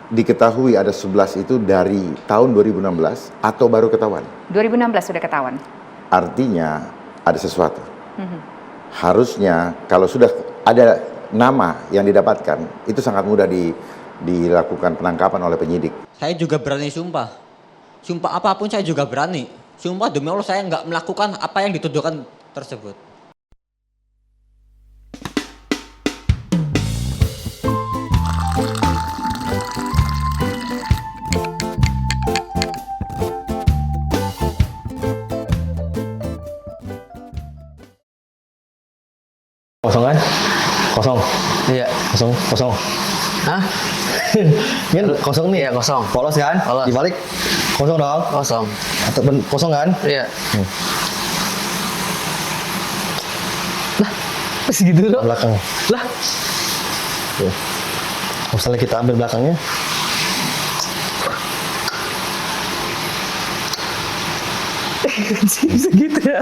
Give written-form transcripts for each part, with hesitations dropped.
diketahui ada 11 itu dari tahun 2016 atau baru ketahuan? 2016 sudah ketahuan. Artinya ada sesuatu. Harusnya kalau sudah ada nama yang didapatkan, itu sangat mudah dilakukan penangkapan oleh penyidik. Saya juga berani sumpah. Sumpah apapun saya juga berani. Sumpah demi Allah saya nggak melakukan apa yang dituduhkan tersebut. Kosong kan? Kosong. Iya. Kosong, kosong. Hah? Ini kosong nih. Iya, kosong. Polos kan? Polos. Dibalik. Kosong dong. Kosong. Atau kosong kan? Iya. Lah, masih gitu dong. Belakang. Lah, Tuh. Misalnya kita ambil belakangnya. bisa gitu ya.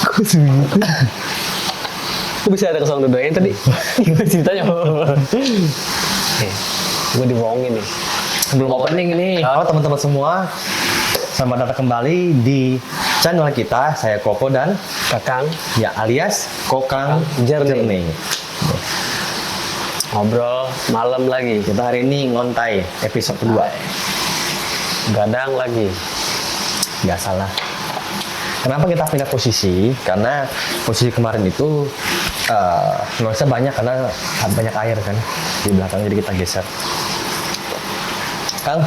Kok segitu? Kok bisa ada kosong dua yang tadi? Gimana ceritanya? Gue dibohongin nih. Sebelum opening ini. Halo teman-teman semua. Selamat datang kembali di channel kita. Saya Koko dan Kakang. ya alias Kokang Journey. Ngobrol malam lagi. Kita hari ini ngontai episode kedua. Gadang lagi. Biasalah. Kenapa kita pindah posisi? Karena posisi kemarin itu nulisnya banyak karena banyak air kan di belakang, jadi kita geser. Kang,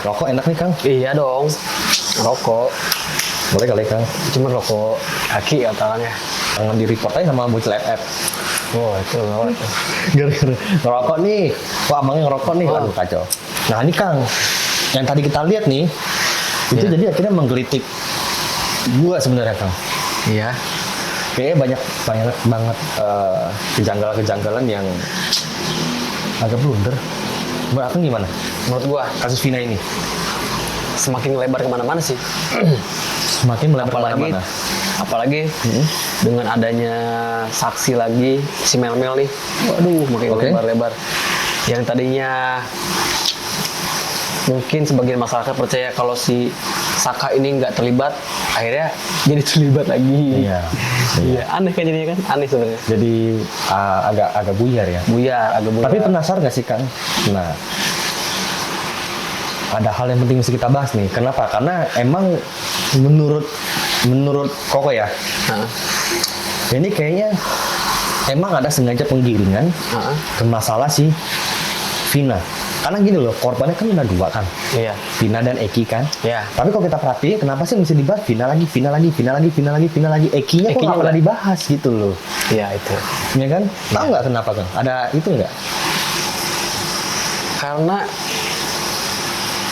rokok enak nih Kang. Iya dong. Rokok. Boleh kali Kang. Cuma rokok kaki ya tangannya. Jangan di report aja sama bocil FF. Oh itu loh. Gara-gara ngerokok nih. Wah abangnya ngerokok nih. Waduh kacau. Nah ini Kang, yang tadi kita lihat nih, itu jadi akhirnya menggelitik gua sebenarnya Kang. Iya. Kayaknya banyak banget kejanggalan-kejanggalan yang agak blunder. Menurut Akang gimana? Menurut gua Kasus Vina ini semakin lebar kemana-mana sih. semakin melebar Apalagi, kemana-mana. apalagi dengan adanya saksi lagi si Mel-Mel nih. Waduh, makin Oke. lebar-lebar. Yang tadinya mungkin sebagian masyarakat percaya kalau si Saka ini nggak terlibat, akhirnya jadi terlibat lagi. Iya. Iya, aneh kan jadinya kan? Aneh sebenarnya. Jadi agak buyar ya. Buyar, agak buyar. Tapi penasaran nggak sih Kang? Nah, ada hal yang penting mesti kita bahas nih. Kenapa? Karena emang menurut Koko ya, Heeh. ini kayaknya emang ada sengaja penggiringan Heeh. ke masalah si Vina. Karena gini loh, korbannya kan ada dua kan, Iya. Vina dan Eki kan. Iya. Tapi kalau kita perhatiin, kenapa sih mesti dibahas Vina lagi, Vina lagi, Vina lagi, Vina lagi, Vina lagi, Ekinya kok Ekinya nggak pernah nggak? dibahas gitu loh, Iya itu. ya kan? Tahu nggak kenapa kan? Ada itu nggak? Karena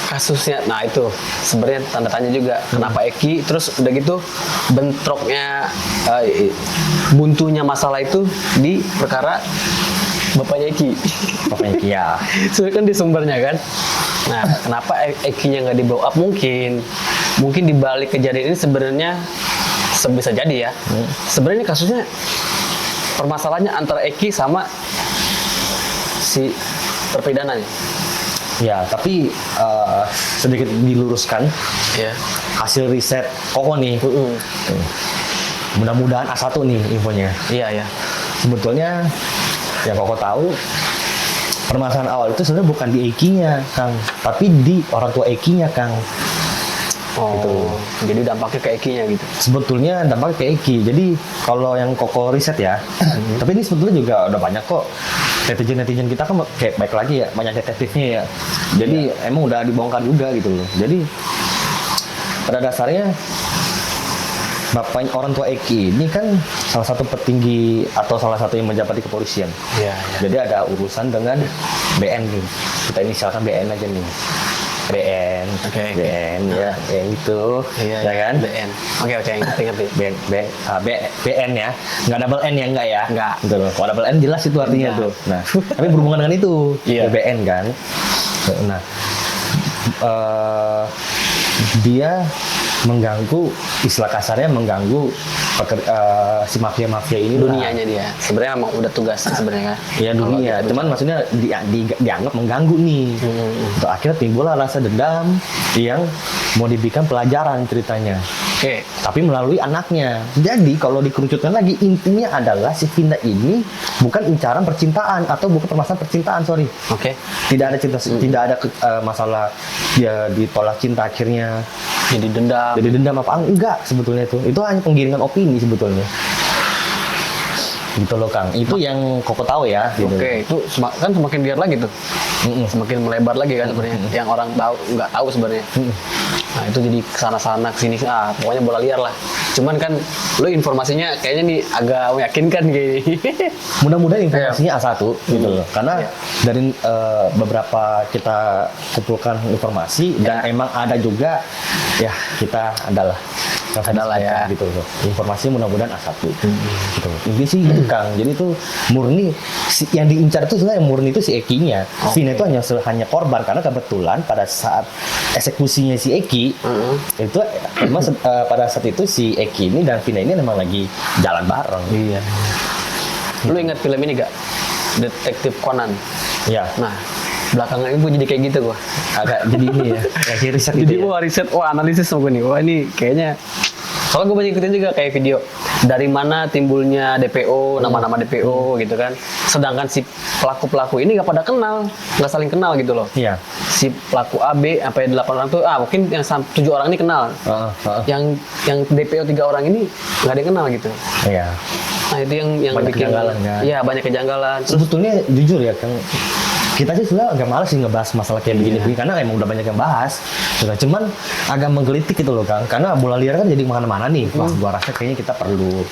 kasusnya, nah itu sebenarnya tanda tanya juga kenapa Eki, terus udah gitu bentroknya buntunya masalah itu di perkara bapaknya Eki. Bapaknya Eki ya. Sebenarnya kan di sumbernya kan. Nah, kenapa Ekinya nggak di blow up? Mungkin di balik kejadian ini sebenarnya bisa jadi ya. Sebenarnya kasusnya permasalahannya antara Eki sama si terpidananya. Ya, tapi sedikit diluruskan Ya. hasil riset Koko nih. Mudah-mudahan A1 nih infonya. Iya ya. Sebetulnya yang Koko tahu permasalahan awal itu sebenarnya bukan di Ekinya, Kang, tapi di orang tua Ekinya, Kang. Oh, jadi dampaknya ke Ekinya gitu. Sebetulnya dampaknya ke Eki. Jadi kalau yang Koko riset ya, tapi ini sebetulnya juga udah banyak kok netizen kita kan kayak baik lagi ya, banyak detektifnya ya. Jadi emang udah dibongkar juga gitu loh. Jadi pada dasarnya bapak orang tua Eki ini kan salah satu petinggi atau salah satu yang menjabat di kepolisian. Iya. Jadi ada urusan dengan BN nih. Kita inisialkan BN aja nih. BN, Oke. BN ya, yang itu, Iya, ya kan? BN. Oke, ngerti. BN ya, nggak double N ya, enggak ya? Nggak. Gitu loh. Kalau double N jelas itu artinya Nggak. tuh. Nah, tapi berhubungan dengan itu, Iya. BN kan. Nah, dia mengganggu, istilah kasarnya mengganggu si mafia ini Dunianya dia. Sebenarnya emang udah tugasnya sebenarnya kan. Ya dunia, cuman maksudnya dianggap mengganggu nih. Tuh, akhirnya timbullah rasa dendam yang mau dibikin pelajaran ceritanya. Oke. Tapi melalui anaknya. Jadi kalau dikerucutkan lagi, intinya adalah si Vina ini bukan incaran percintaan atau bukan permasalahan percintaan, sorry. Oke. Tidak ada cinta, tidak ada masalah dia ditolak cinta akhirnya Jadi dendam. jadi dendam apa enggak sebetulnya itu hanya penggiringan opini sebetulnya. Gitu loh Kang, itu yang Koko tahu ya. Gitu. Oke, itu kan semakin liar lagi tuh. Semakin melebar lagi kan sebenarnya. Yang orang tahu nggak tahu sebenarnya. Nah, itu jadi kesana-sana kesini, pokoknya bola liar lah. Cuman kan lu informasinya kayaknya nih agak meyakinkan kayak ini. Mudah-mudahan informasinya A1 gitu loh. Karena Iya. dari beberapa kita kumpulkan informasi dan emang ada juga ya kita adalah ya. gitu loh. Informasinya mudah-mudahan A1 gitu. Ini sih gitu Kang. Jadi itu murni yang diincar itu sebenarnya murni itu si Eki-nya. Vina itu hanya korban karena kebetulan pada saat eksekusinya si Eki itu memang pada saat itu si Eki ini dan Vina ini memang lagi jalan bareng. Iya. Lu ingat film ini gak? Detektif Conan. Ya. Nah, belakangan ini gue jadi kayak gitu gue. Agak jadi ini ya, lagi riset Jadi gitu ya. wah riset, analisis sama gue nih. Wah ini kayaknya, soalnya gue banyak ikutin juga kayak video dari mana timbulnya DPO, nama-nama DPO gitu kan. Sedangkan si pelaku-pelaku ini gak pada kenal, gak saling kenal gitu loh. Iya. Si pelaku AB sampai 8 orang tuh, mungkin yang 7 orang ini kenal. Yang DPO 3 orang ini gak ada yang kenal gitu. Iya. Nah itu yang Banyak bikin kejanggalan, kan? Iya banyak kejanggalan. Sebetulnya jujur ya Kang, kita sih sebenarnya agak malas sih ngebahas masalah kayak begini karena emang udah banyak yang bahas. Cuman agak menggelitik gitu loh Kang, karena bola liar kan jadi kemana-mana nih. Wah, gua rasa kayaknya kita perlu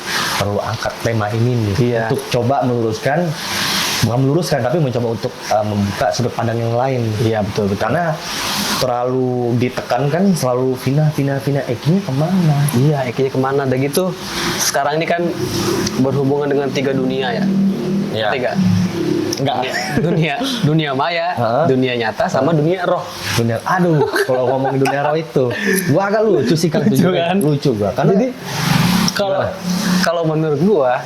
angkat tema ini nih untuk coba bukan meluruskan tapi mencoba untuk membuka sudut pandang yang lain. Iya betul. Karena terlalu ditekankan selalu Vina Eki-nya kemana? Iya, Eki-nya kemana? Dan gitu, sekarang ini kan berhubungan dengan 3 dunia ya. Iya. Tiga. Enggak. Dunia maya, dunia nyata, sama dunia roh. Dunia, aduh, kalau ngomong dunia roh itu, gua agak lucu sih Kang. Lucu kan? Lucu gua. Karena Jadi kalau menurut gua,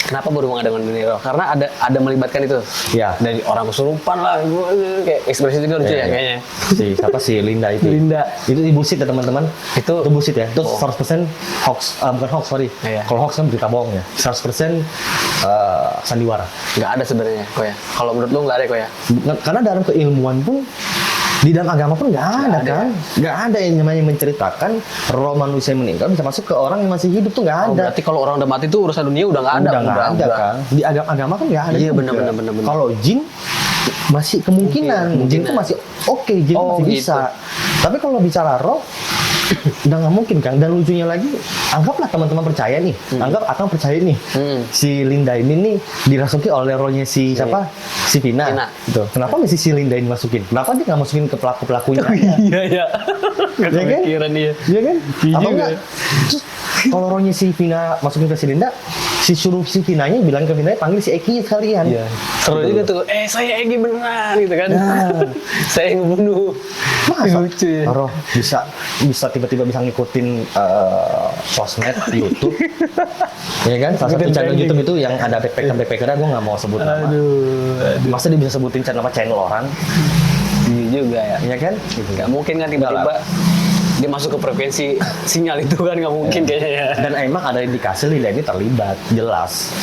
kenapa berhubungan dengan dunia roh? Karena ada melibatkan itu. ya, Dari orang kesurupan lah, kayak ekspresi juga lucu ya kayaknya. siapa sih Linda itu? Linda. Itu bullshit ya teman-teman. Itu bullshit ya. Itu 100% hoax, bukan hoax, sorry. Iya. Kalau hoax kan berita bohong ya. 100% sandiwara. Nggak ada sebenarnya kok ya. Kalau menurut lu nggak ada kok ya. Karena dalam keilmuan pun di dalam agama pun nggak ada kan, nggak ada yang namanya menceritakan roh manusia yang meninggal bisa masuk ke orang yang masih hidup tuh nggak ada. Berarti kalau orang udah mati tuh urusan dunia udah nggak ada. Udah nggak ada kan. Di agama kan nggak ada. Iya, juga. benar. Kalau jin masih kemungkinan. Jin tuh masih oke, jin masih bisa. Tapi kalau bicara roh udah nggak mungkin Kang. Dan lucunya lagi, anggaplah teman-teman percaya nih, anggap Akang percaya nih, si Linda ini nih dirasuki oleh rohnya si siapa? Si Vina. Gitu. Kenapa mesti si Linda ini masukin? Kenapa dia nggak masukin ke pelaku-pelakunya? Iya. Nggak kepikiran dia. Iya kan? Iya Apa juga. enggak? Terus kalau rohnya si Vina masukin ke si Linda, suruh si Vinanya bilang ke Vinanya panggil si Eki sekalian. Iya. Seru juga tuh. Saya Egi beneran gitu kan. Saya yang ngebunuh. Masa Lucu ya. roh bisa tiba-tiba bisa ngikutin sosmed YouTube, ya kan? Salah satu channel YouTube itu yang ada backpacker, gue nggak mau sebut nama. Aduh. Masa dia bisa sebutin channel orang? Iya juga ya. Iya kan? Nggak mungkin kan tiba-tiba dia masuk ke frekuensi sinyal itu kan nggak mungkin kayaknya ya. Dan emang ada indikasi Linda ini terlibat, jelas.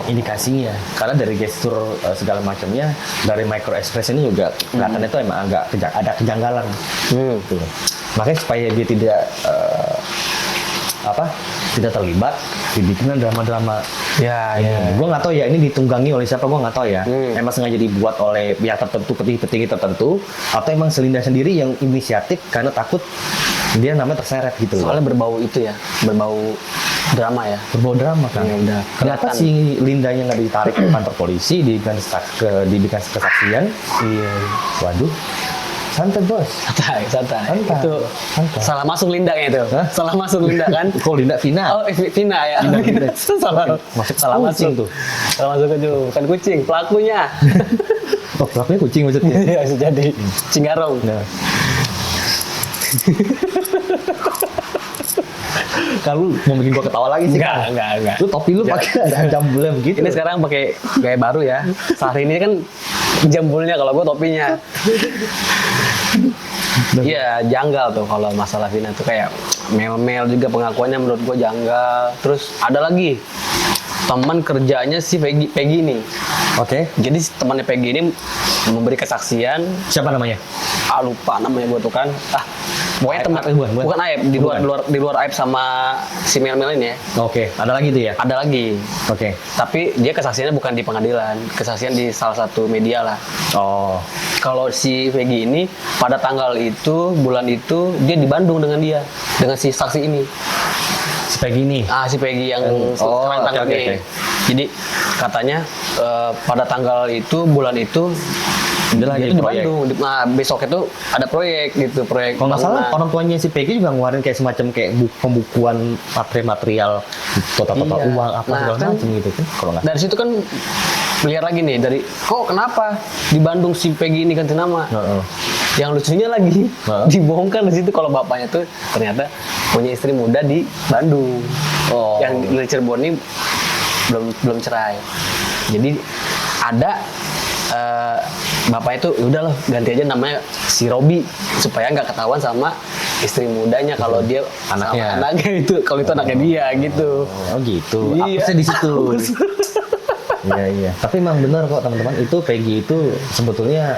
Indikasinya karena dari gestur segala macamnya, dari micro expression ini juga kelihatannya itu emang agak ada kejanggalan. Gitu. Makanya supaya dia tidak tidak terlibat, dibikin drama-drama. Ya. Gue nggak tahu ya ini ditunggangi oleh siapa, gue nggak tahu ya. Emang sengaja dibuat oleh pihak tertentu, petinggi tertentu, atau emang Selinda sendiri yang inisiatif karena takut dia namanya terseret gitu loh. Soalnya berbau itu ya, berbau drama ya. Berbau drama kan. Ya, udah Kenapa kelihatan. si Lindanya nggak ditarik ke kantor polisi, diberikan kesaksian? Iya. Waduh. Santai bos. Santai. Itu salah masuk Linda kayaknya itu. Hah? Salah masuk Linda kan? Kok Linda Vina? Oh, Vina ya. Vina. salah Kucing masuk tuh. Salah masuk itu bukan kucing, pelakunya. Oh, pelakunya kucing maksudnya. Iya, bisa jadi. Cingarong. Nah. Kalau mau bikin gua ketawa lagi sih. Enggak. Lu topi lu pakai ada jambulnya begitu. Ini sekarang pakai gaya baru ya. Sehari ini kan jambulnya, kalau gua topinya. Iya, janggal tuh kalau masalah Vina tuh, kayak mel-mel juga pengakuannya menurut gua janggal. Terus ada lagi teman kerjanya si Peggy ini. Oke. Jadi temannya Peggy ini memberi kesaksian. Siapa namanya? Lupa namanya gua tuh kan. Pokoknya Aib, teman, bukan. bukan Aib, di luar Aib sama si Mel-Mel ini ya. Oke, ada lagi tuh ya? Ada lagi. Oke. Tapi dia kesaksiannya bukan di pengadilan, kesaksian di salah satu media lah. Oh. Kalau si Peggy ini pada tanggal itu, bulan itu dia di Bandung dengan si saksi ini. Si Peggy ini? Si Peggy yang sekarang tanggal oke. ini. Jadi katanya pada tanggal itu, bulan itu Dia lagi di proyek. Bandung. Besok itu ada proyek gitu, proyek Kalau nggak salah bangunan. orang tuanya si Peggy juga ngeluarin kayak semacam kayak pembukuan material total Iya. uang apa Nah, segala kan macam gitu kan. Kalau nggak Dari situ kan lihat lagi nih, dari kok kenapa di Bandung si Peggy ini ganti nama. Heeh. Yang lucunya lagi Heeh. dibongkar di situ kalau bapaknya tuh ternyata punya istri muda di Bandung. Oh. Yang di Cirebon ini belum cerai. Jadi ada bapaknya tuh udahlah ganti aja namanya si Robi supaya nggak ketahuan sama istri mudanya kalau dia Anaknya. sama anaknya itu, kalau itu anaknya dia gitu. Oh gitu. Iya. Apesnya di situ. Iya. Tapi memang benar kok teman-teman, itu Peggy itu sebetulnya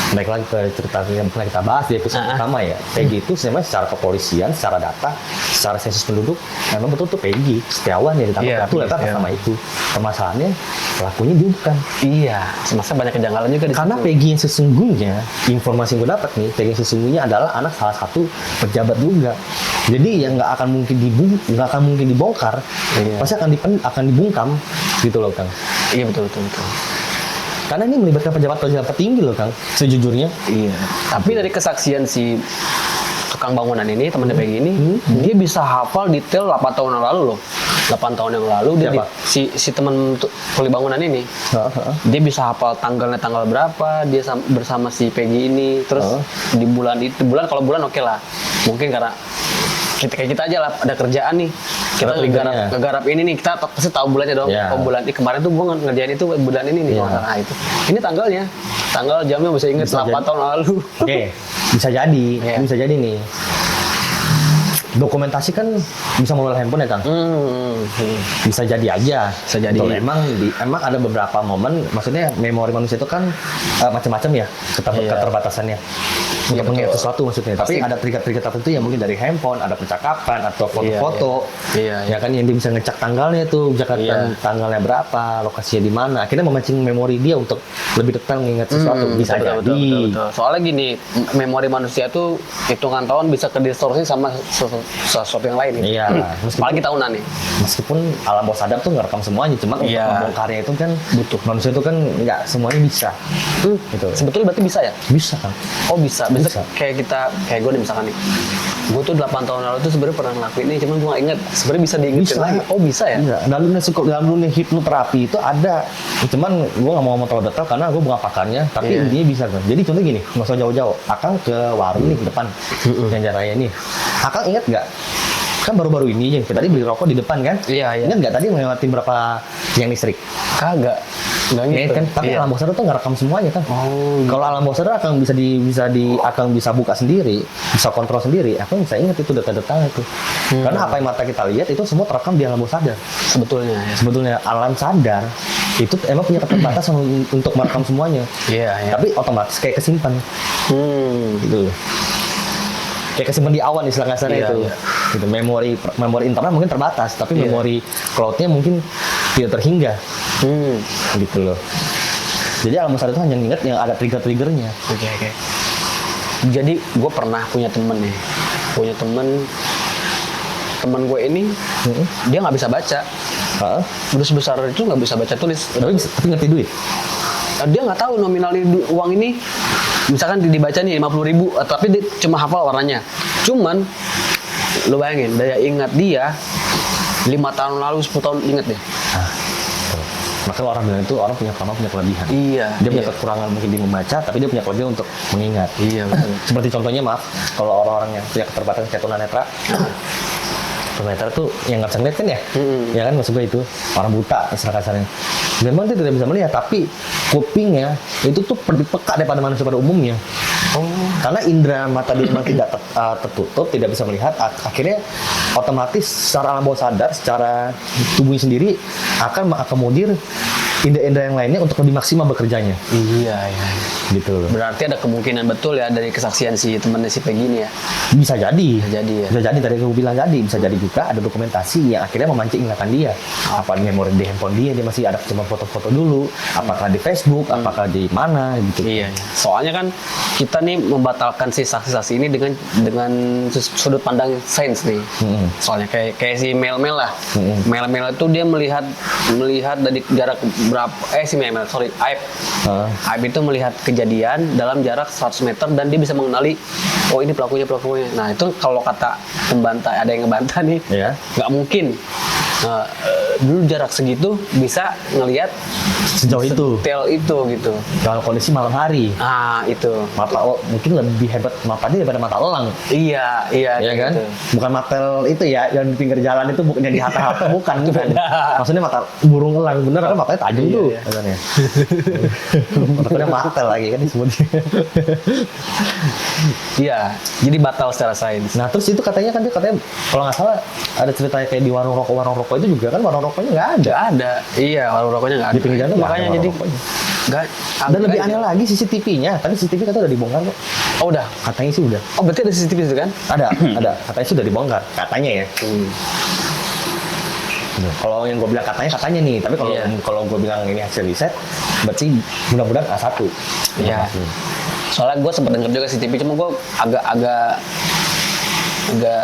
baik lagi ke cerita yang pernah kita bahas di episode pertama ya. Peggy itu sebenarnya secara kepolisian, secara data, secara sensus penduduk, memang betul tuh Peggy Setiawan yang ditangkap Iya, itu lepas iya. sama itu. Permasalahannya pelakunya dia bukan. Iya, semasa banyak kejanggalan juga di Karena situ. Peggy yang sesungguhnya, informasi yang gue dapat nih, Peggy yang sesungguhnya adalah anak salah satu pejabat juga. Jadi yang nggak akan mungkin dibongkar, Iya. pasti akan dibungkam gitu loh Kang. Iya betul. Karena ini melibatkan pejabat-pejabat tinggi loh Kang, sejujurnya. Iya. Tapi dari kesaksian si tukang bangunan ini, temannya Peggy ini, dia bisa hafal detail 8 tahun yang lalu loh. 8 tahun yang lalu dia Siapa? si teman kuli bangunan ini. Dia bisa hafal tanggalnya tanggal berapa, dia bersama si Peggy ini, terus di bulan itu, kalau bulan oke lah. Mungkin karena kayak kita aja lah, ada kerjaan nih, kita Ada triggernya. ngegarap ini nih, kita pasti tahu bulannya dong. Iya. Oh bulan ini kemarin tuh gua ngerjain itu bulan ini nih. Iya. Nah itu, ini tanggalnya, tanggal jamnya bisa inget Bisa 8 jadi. tahun lalu. Oke, bisa jadi, Iya. bisa jadi nih. Dokumentasi kan bisa melalui handphone ya Kang? Bisa jadi aja. Bisa jadi. Betul, emang ada beberapa momen, maksudnya memori manusia itu kan macam-macam ya Iya. keterbatasannya. Iya, Untuk mengingat betul. sesuatu maksudnya. Tapi Pasti. ada trigger-trigger tertentu yang mungkin dari handphone, ada percakapan atau foto-foto. Iya. Ya kan yang dia bisa ngecek tanggalnya tuh, bisa Iya. tanggalnya berapa, lokasinya di mana. Akhirnya memancing memori dia untuk lebih detail mengingat sesuatu. Bisa betul, jadi. betul. Soalnya gini, memori manusia tuh hitungan tahun bisa kedistorsi sama sesuatu yang lain. Iya, Apalagi tahunan nih. Meskipun alam bawah sadar tuh ngerekam semuanya, cuman untuk Iya. membongkarnya itu kan butuh manusia itu kan nggak semuanya bisa. Gitu. Sebetulnya berarti bisa ya? Bisa kan? Oh bisa. Bisa. Kayak gue nih misalkan nih, gue tuh 8 tahun lalu tuh sebenarnya pernah ngelakuin ini, cuman gue nggak inget. Sebenarnya bisa diingetin Bisa. lagi. Oh bisa ya? Iya. Dalam dunia hipnoterapi itu ada. Cuman gue nggak mau ngomong terlalu detail karena gue bukan pakarnya. Tapi Iya. intinya bisa kan. Jadi contoh gini, nggak usah jauh-jauh. Akang ke warung nih ke depan, yang jaranya nih. Akang inget nggak? Kan baru-baru ini aja, tadi beli rokok di depan kan? Iya. Ingat nggak tadi melewati berapa tiang listrik? Kagak. Nggak Ya gitu. kan, tapi Iya. alam bawah sadar tuh ngerekam semuanya kan. Oh. Kalau alam bawah sadar akan bisa buka sendiri, bisa kontrol sendiri. Aku bisa ingat itu data-data itu. Karena apa yang mata kita lihat itu semua terekam di alam bawah sadar. Sebetulnya ya. Sebetulnya alam sadar itu emang punya keterbatasan untuk merekam semuanya. Iya. Tapi otomatis kayak kesimpan gitu. Kayak kesimpan di awan istilah kasarnya Iya, itu. iya. Gitu. Memori internal mungkin terbatas, tapi Iya. memori cloud-nya mungkin tidak terhingga. Gitu loh. Jadi alam sadar itu hanya ingat yang ada trigger-triggernya. Oke. Jadi gue pernah punya temen nih, temen gue ini dia nggak bisa baca, Heeh. udah sebesar itu nggak bisa baca tulis. Tapi ngerti duit. Dia nggak tahu nominal uang ini, misalkan dibaca nih 50.000, tapi dia cuma hafal warnanya. Cuman lu bayangin daya ingat dia 5 tahun lalu, 10 tahun inget deh. Maka orang bilang itu orang punya kelebihan. Iya. Dia punya kekurangan mungkin di membaca, tapi dia punya kelebihan untuk mengingat. Iya betul. Seperti contohnya, maaf, kalau orang-orang yang punya keterbatasan kayak tunanetra, 1 meter tuh yang nggak bisa ngeliat kan ya? Ya kan maksud gue itu orang buta istilah kasarnya. Memang dia tidak bisa melihat, tapi kupingnya itu tuh lebih peka daripada manusia pada umumnya. Karena indera mata dia memang tidak tertutup, tidak bisa melihat, akhirnya otomatis secara alam bawah sadar, secara tubuhnya sendiri akan mengakomodir indera-indera yang lainnya untuk lebih maksimal bekerjanya. Iya. Gitu loh. Berarti ada kemungkinan betul ya dari kesaksian si temannya si Peggy ini ya. Bisa jadi. Bisa jadi ya. Bisa jadi tadi aku bilang tadi, bisa jadi juga ada dokumentasi yang akhirnya memancing ingatan dia. Apa di memori di handphone dia masih ada cuma foto-foto dulu, apakah di Facebook, apakah di mana gitu. Iya. Soalnya kan kita nih membatalkan si saksi-saksi ini dengan sudut pandang sains nih. Soalnya kayak si Mel lah. Mel itu dia melihat dari jarak berapa? Si Mel, sorry, Aib. Aib itu melihat kejadian dalam jarak 100 meter dan dia bisa mengenali, oh ini pelakunya. Nah itu kalau kata pembantah, ada yang ngebantah nih, nggak mungkin. Dulu jarak segitu bisa ngelihat sejauh itu, detail itu gitu. Kalau kondisi malam hari, itu mata lebih hebat matanya daripada mata elang. Iya kan? Gitu. Bukan mata itu ya, yang di pinggir jalan itu bukan yang di halte bukan. Maksudnya mata burung elang bener kan matanya tajam tuh katanya. Matanya mata lagi kan disebutnya. Iya, jadi batal secara sains. Nah terus itu katanya kalau nggak salah ada ceritanya kayak di warung rokok itu juga kan warung rokoknya nggak ada. Nggak ada. Iya, warung rokoknya nggak ada. Di pinggir jalan makanya jadi nggak. Dan lebih aneh lagi CCTV-nya. Tadi CCTV kata udah dibongkar kok. Oh udah. Katanya sih udah. Oh berarti ada CCTV itu kan? Ada. Katanya sih udah dibongkar. Katanya ya. Kalau yang gue bilang katanya nih, tapi kalau gue bilang ini hasil riset, berarti mudah-mudahan A1. Iya. Soalnya gue sempat denger juga CCTV, cuma gue agak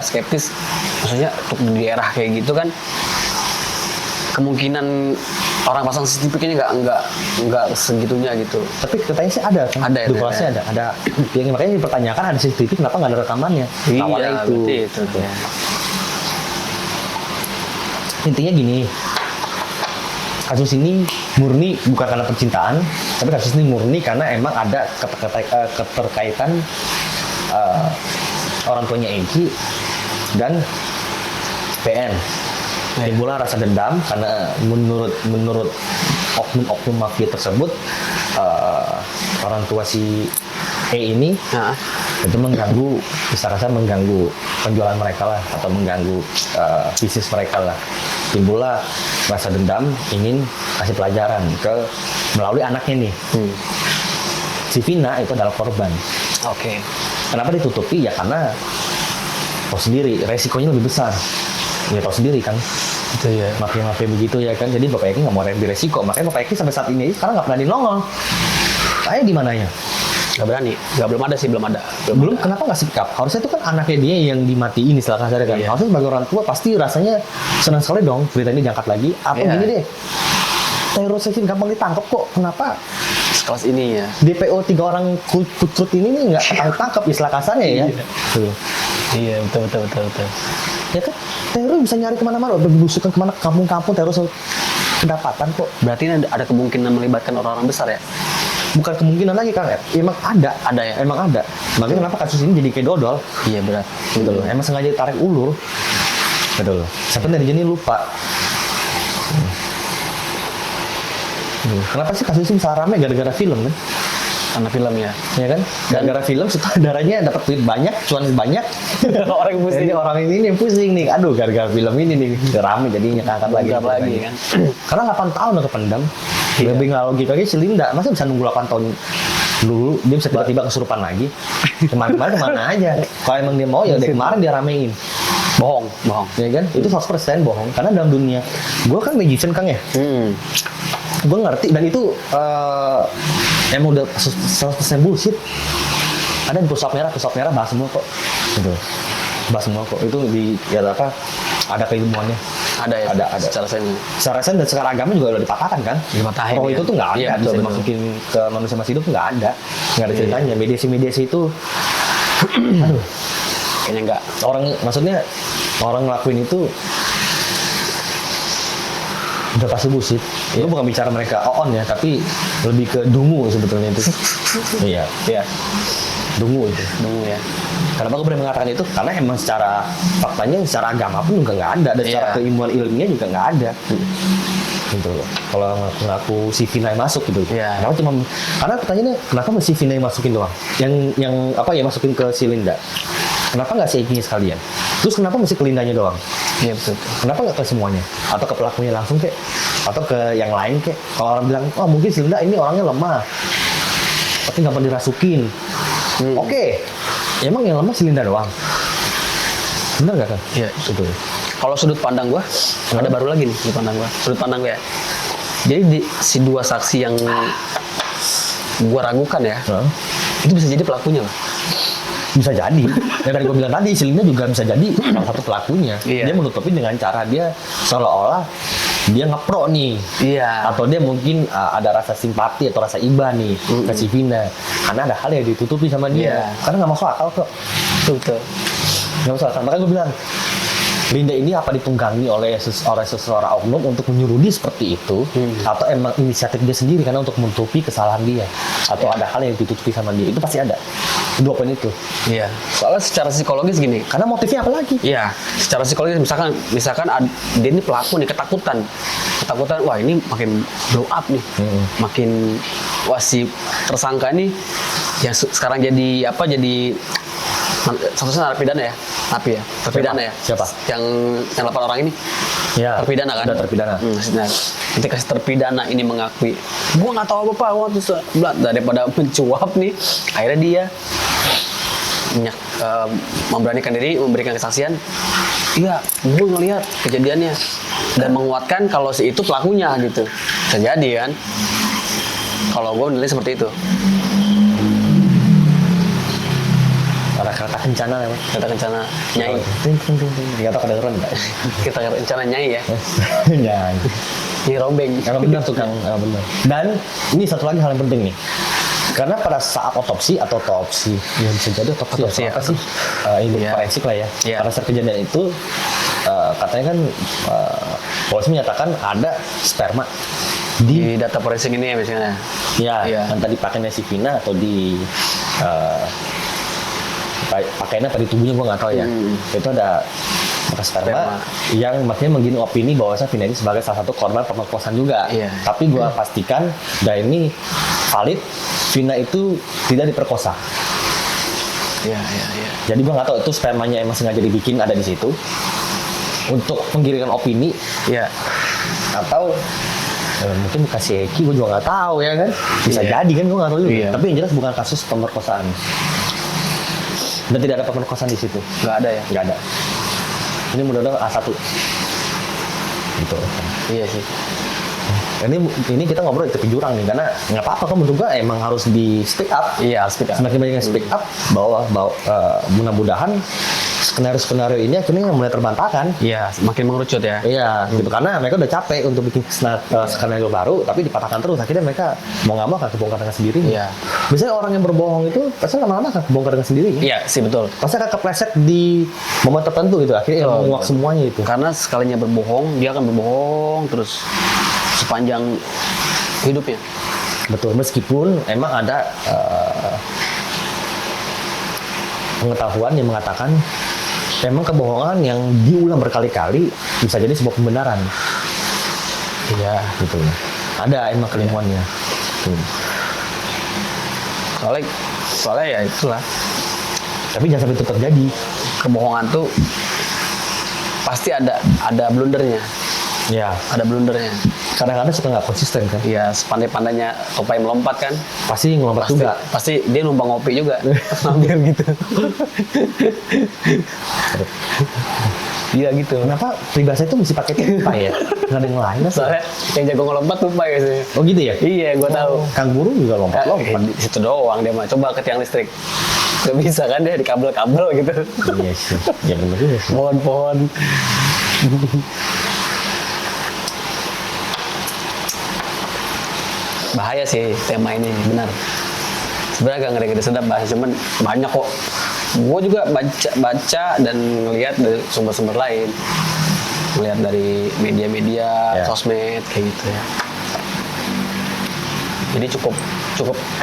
skeptis. Maksudnya untuk di daerah kayak gitu kan, kemungkinan orang pasang CCTV kayaknya nggak segitunya gitu. Tapi katanya sih ada kan? Dugasnya ada. Yang makanya dipertanyakan ada CCTV, kenapa nggak ada rekamannya? Awalnya itu. Ya. Intinya gini, kasus ini murni bukan karena percintaan, tapi kasus ini murni karena emang ada keterkaitan orang tuanya Egi dan PN. Timbullah rasa dendam karena menurut oknum mafia tersebut orang tua si E ini itu mengganggu, bisa rasa mengganggu penjualan mereka lah atau mengganggu bisnis mereka lah. Timbullah rasa dendam ingin kasih pelajaran melalui anaknya nih. Si Vina itu adalah korban. Oke. Kenapa ditutupi? Ya karena tahu sendiri resikonya lebih besar. Ya tahu sendiri kan. Itu ya. Mafia-mafia begitu ya kan. Jadi Bapak Eki nggak mau ambil resiko. Makanya Bapak Eki sampai saat ini sekarang nggak pernah nongol. Saya di mananya? Nggak berani. Belum ada. Belum. Kenapa nggak sikap? Harusnya itu kan anaknya dia yang dimatiin istilah kasarnya kan. Harusnya sebagai orang tua pasti rasanya senang sekali dong berita ini diangkat lagi. Apa gini deh? Teror seksi gampang ditangkap kok. Kenapa? Sekelas ini ya. DPO 3 orang kucut ini nih nggak ketangkap istilah kasarnya ya. Iya betul. Ya kan? Teror bisa nyari kemana-mana, berbusukan kemana kampung-kampung teror kedapatan kok. Berarti ini ada kemungkinan melibatkan orang-orang besar ya? Bukan kemungkinan lagi kan, emang ada ya? Emang ada. Makanya kenapa kasus ini jadi kayak dodol? Iya berat. Betul. Emang sengaja ditarik ulur. Betul. Sampai netizen ini lupa. Kenapa sih kasus ini bisa rame gara-gara film kan? Karena film ya. Ya kan? Gara-gara film sutradaranya dapat duit banyak, cuan banyak. Orang yang pusing. Jadi orang ini yang pusing nih. Aduh, gara-gara film ini nih rame jadinya angkat lagi kan. Karena 8 tahun udah kependam. Lebih nggak logika lagi si Linda. Masa bisa nunggu 8 tahun dulu dia bisa tiba-tiba kesurupan lagi? Kemana aja. Kalau emang dia mau ya dari kemarin dia ramein. Bohong. Ya kan? Itu 100% bohong. Karena dalam dunia, gue kan magician Kang ya. Gue ngerti dan itu emang udah 100% bullshit. Ada yang tusap merah bahas semua kok. Gitu. Bahas semua kok. Itu di ya apa? Ada keilmuannya. Ada ya. Ada. Secara sains dan secara agama juga udah dipatahkan kan? Dipatahin. Oh itu tuh nggak ada. Iya, bisa betul. dimasukin ke manusia masih hidup nggak ada ceritanya. Mediasi itu. Aduh. Kayaknya nggak. Orang ngelakuin itu udah pasti bullshit. Gue bukan bicara mereka on ya, tapi lebih ke dungu sebetulnya itu. Iya. Iya. Dungu itu. Dungu ya. Kenapa gue berani mengatakan itu? Karena emang secara faktanya, secara agama pun juga nggak ada, dan secara Iya. keilmuan ilmiah juga nggak ada. Gitu loh. Kalau ngaku si Vina yang masuk gitu. Iya. Kenapa cuma? Karena pertanyaannya kenapa si Vina yang masukin doang? Yang apa ya, masukin ke si Linda? Kenapa nggak si Eki sekalian? Terus kenapa mesti ke Lindanya doang? Iya betul. Kenapa nggak ke semuanya? Atau ke pelakunya langsung kek? Atau ke yang lain kek? Kalau orang bilang, oh mungkin si Linda ini orangnya lemah, tapi gampang dirasukin. Oke. Emang yang lemah si Linda doang? Bener nggak kan? Iya. Betul. Kalau sudut pandang gua, ada baru lagi nih sudut pandang gua. Sudut pandang gua ya. Jadi si dua saksi yang gua ragukan ya, itu bisa jadi pelakunya loh. Bisa jadi. Yang tadi gue bilang tadi, si Linda juga bisa jadi salah satu pelakunya. Iya. Dia menutupi dengan cara dia seolah-olah dia ngepro nih. Iya. Atau dia mungkin ada rasa simpati atau rasa iba nih ke si Vina. Karena ada hal yang ditutupi sama dia. Iya. Karena nggak masuk akal kok. Betul. Nggak masuk akal. Makanya gue bilang, Linda ini apa ditunggangi oleh seseorang oknum untuk menyuruh dia seperti itu, atau emang inisiatif dia sendiri karena untuk menutupi kesalahan dia, atau ada hal yang ditutupi sama dia, itu pasti ada. Dua poin itu. Iya. Soalnya secara psikologis gini. Karena motifnya apa lagi? Iya, secara psikologis misalkan dia ini pelaku nih, ketakutan, wah ini makin blow up nih, makin wah si tersangka ini yang sekarang jadi apa, jadi statusnya narapidana ya, terpidana ya. Siapa? Yang 8 orang ini. Ya, Terpidana kan? udah terpidana. Nah, ketika si terpidana ini mengakui, gua nggak tahu apa-apa, gua tuh daripada mencuap nih, akhirnya dia memberanikan diri, memberikan kesaksian. Iya, gue ngelihat kejadiannya dan menguatkan kalau si itu pelakunya gitu. Bisa jadi kan? Kalau gue nilai seperti itu. Kata kencana namanya. Kata kencana nyai. Nggak tahu kedengeran nggak? Kita kencana nyai ya. Nyai. Nyai rombeng. Emang benar tukang, benar. Dan ini satu lagi hal yang penting nih. Karena pada saat otopsi atau autopsi, ya bisa jadi otopsi ya. apa sih? Ini Iya. forensik lah ya. Iya. Pada saat kejadian itu, katanya kan polisi menyatakan ada sperma Di data forensik ini ya misalnya. ya Iya. yang tadi pakainya si Vina atau di pakainya pada tubuhnya gue nggak tahu ya. Itu ada bekas sperma yang maksudnya menggini opini bahwasanya Vina ini sebagai salah satu korban pemerkosaan juga. Iya. Tapi gue pastikan dan ini valid, Vina itu tidak diperkosa. Iya. Jadi gue nggak tahu itu spermanya emang sengaja dibikin ada di situ untuk penggiringan opini, Iya. atau mungkin kasih Eki, gue juga nggak tahu ya kan. Bisa Iya. jadi kan, gue nggak tahu juga. Iya. Tapi yang jelas bukan kasus pemerkosaan. Dan tidak ada pemerkosaan di situ. Nggak ada ya. Nggak ada. Ini mudah-mudahan A1. Gitu. Iya sih. Ini kita ngobrol di tepi jurang nih, karena nggak apa-apa kan, menurut gue emang harus di speak up. Iya, speak up. Semakin banyak yang speak up, bahwa mudah-mudahan skenario ini akhirnya mulai terbantahkan. Iya, makin mengerucut ya. Iya, gitu, karena mereka udah capek untuk bikin skenario baru, tapi dipatahkan terus. Akhirnya mereka mau nggak mau akan kebongkar dengan sendirinya. Iya. Biasanya orang yang berbohong itu pasti lama-lama akan kebongkar dengan sendirinya. Iya sih betul. Pasti akan kepleset di momen tertentu gitu. Akhirnya Betul, menguak betul. semuanya itu. Karena sekalinya berbohong, dia akan berbohong terus sepanjang hidupnya. Betul, meskipun emang ada pengetahuan yang mengatakan memang kebohongan yang diulang berkali-kali bisa jadi sebuah pembenaran. Iya. Gitu. Ada emang keilmuannya. Tuh. Soalnya ya itulah, Tapi jangan sampai itu terjadi. kebohongan tuh pasti ada blundernya. Ya, Ada blundernya. kadang-kadang suka nggak konsisten kan. Iya, sepandai-pandainya tupai melompat kan. Pasti ngelompat juga. Pasti dia numpang ngopi juga. Hampir gitu. Iya gitu. Kenapa peribahasa itu mesti pakai tupai ya? Nggak ada yang lain lah. Soalnya yang jago ngelompat tupai sih. Oh gitu ya? Iya, gua tahu. Kanguru juga lompat-lompat. Di situ doang dia mah. Coba ke tiang listrik. Gak bisa kan dia di kabel-kabel gitu. Iya sih. Ya benar juga sih. Pohon-pohon. Bahaya sih tema ini, benar. Sebenarnya agak ngeri-ngeri sedap bahasa, cuman banyak kok. Gue juga baca dan ngelihat dari sumber-sumber lain, ngelihat dari media-media, Ya. sosmed kayak gitu ya. Jadi cukup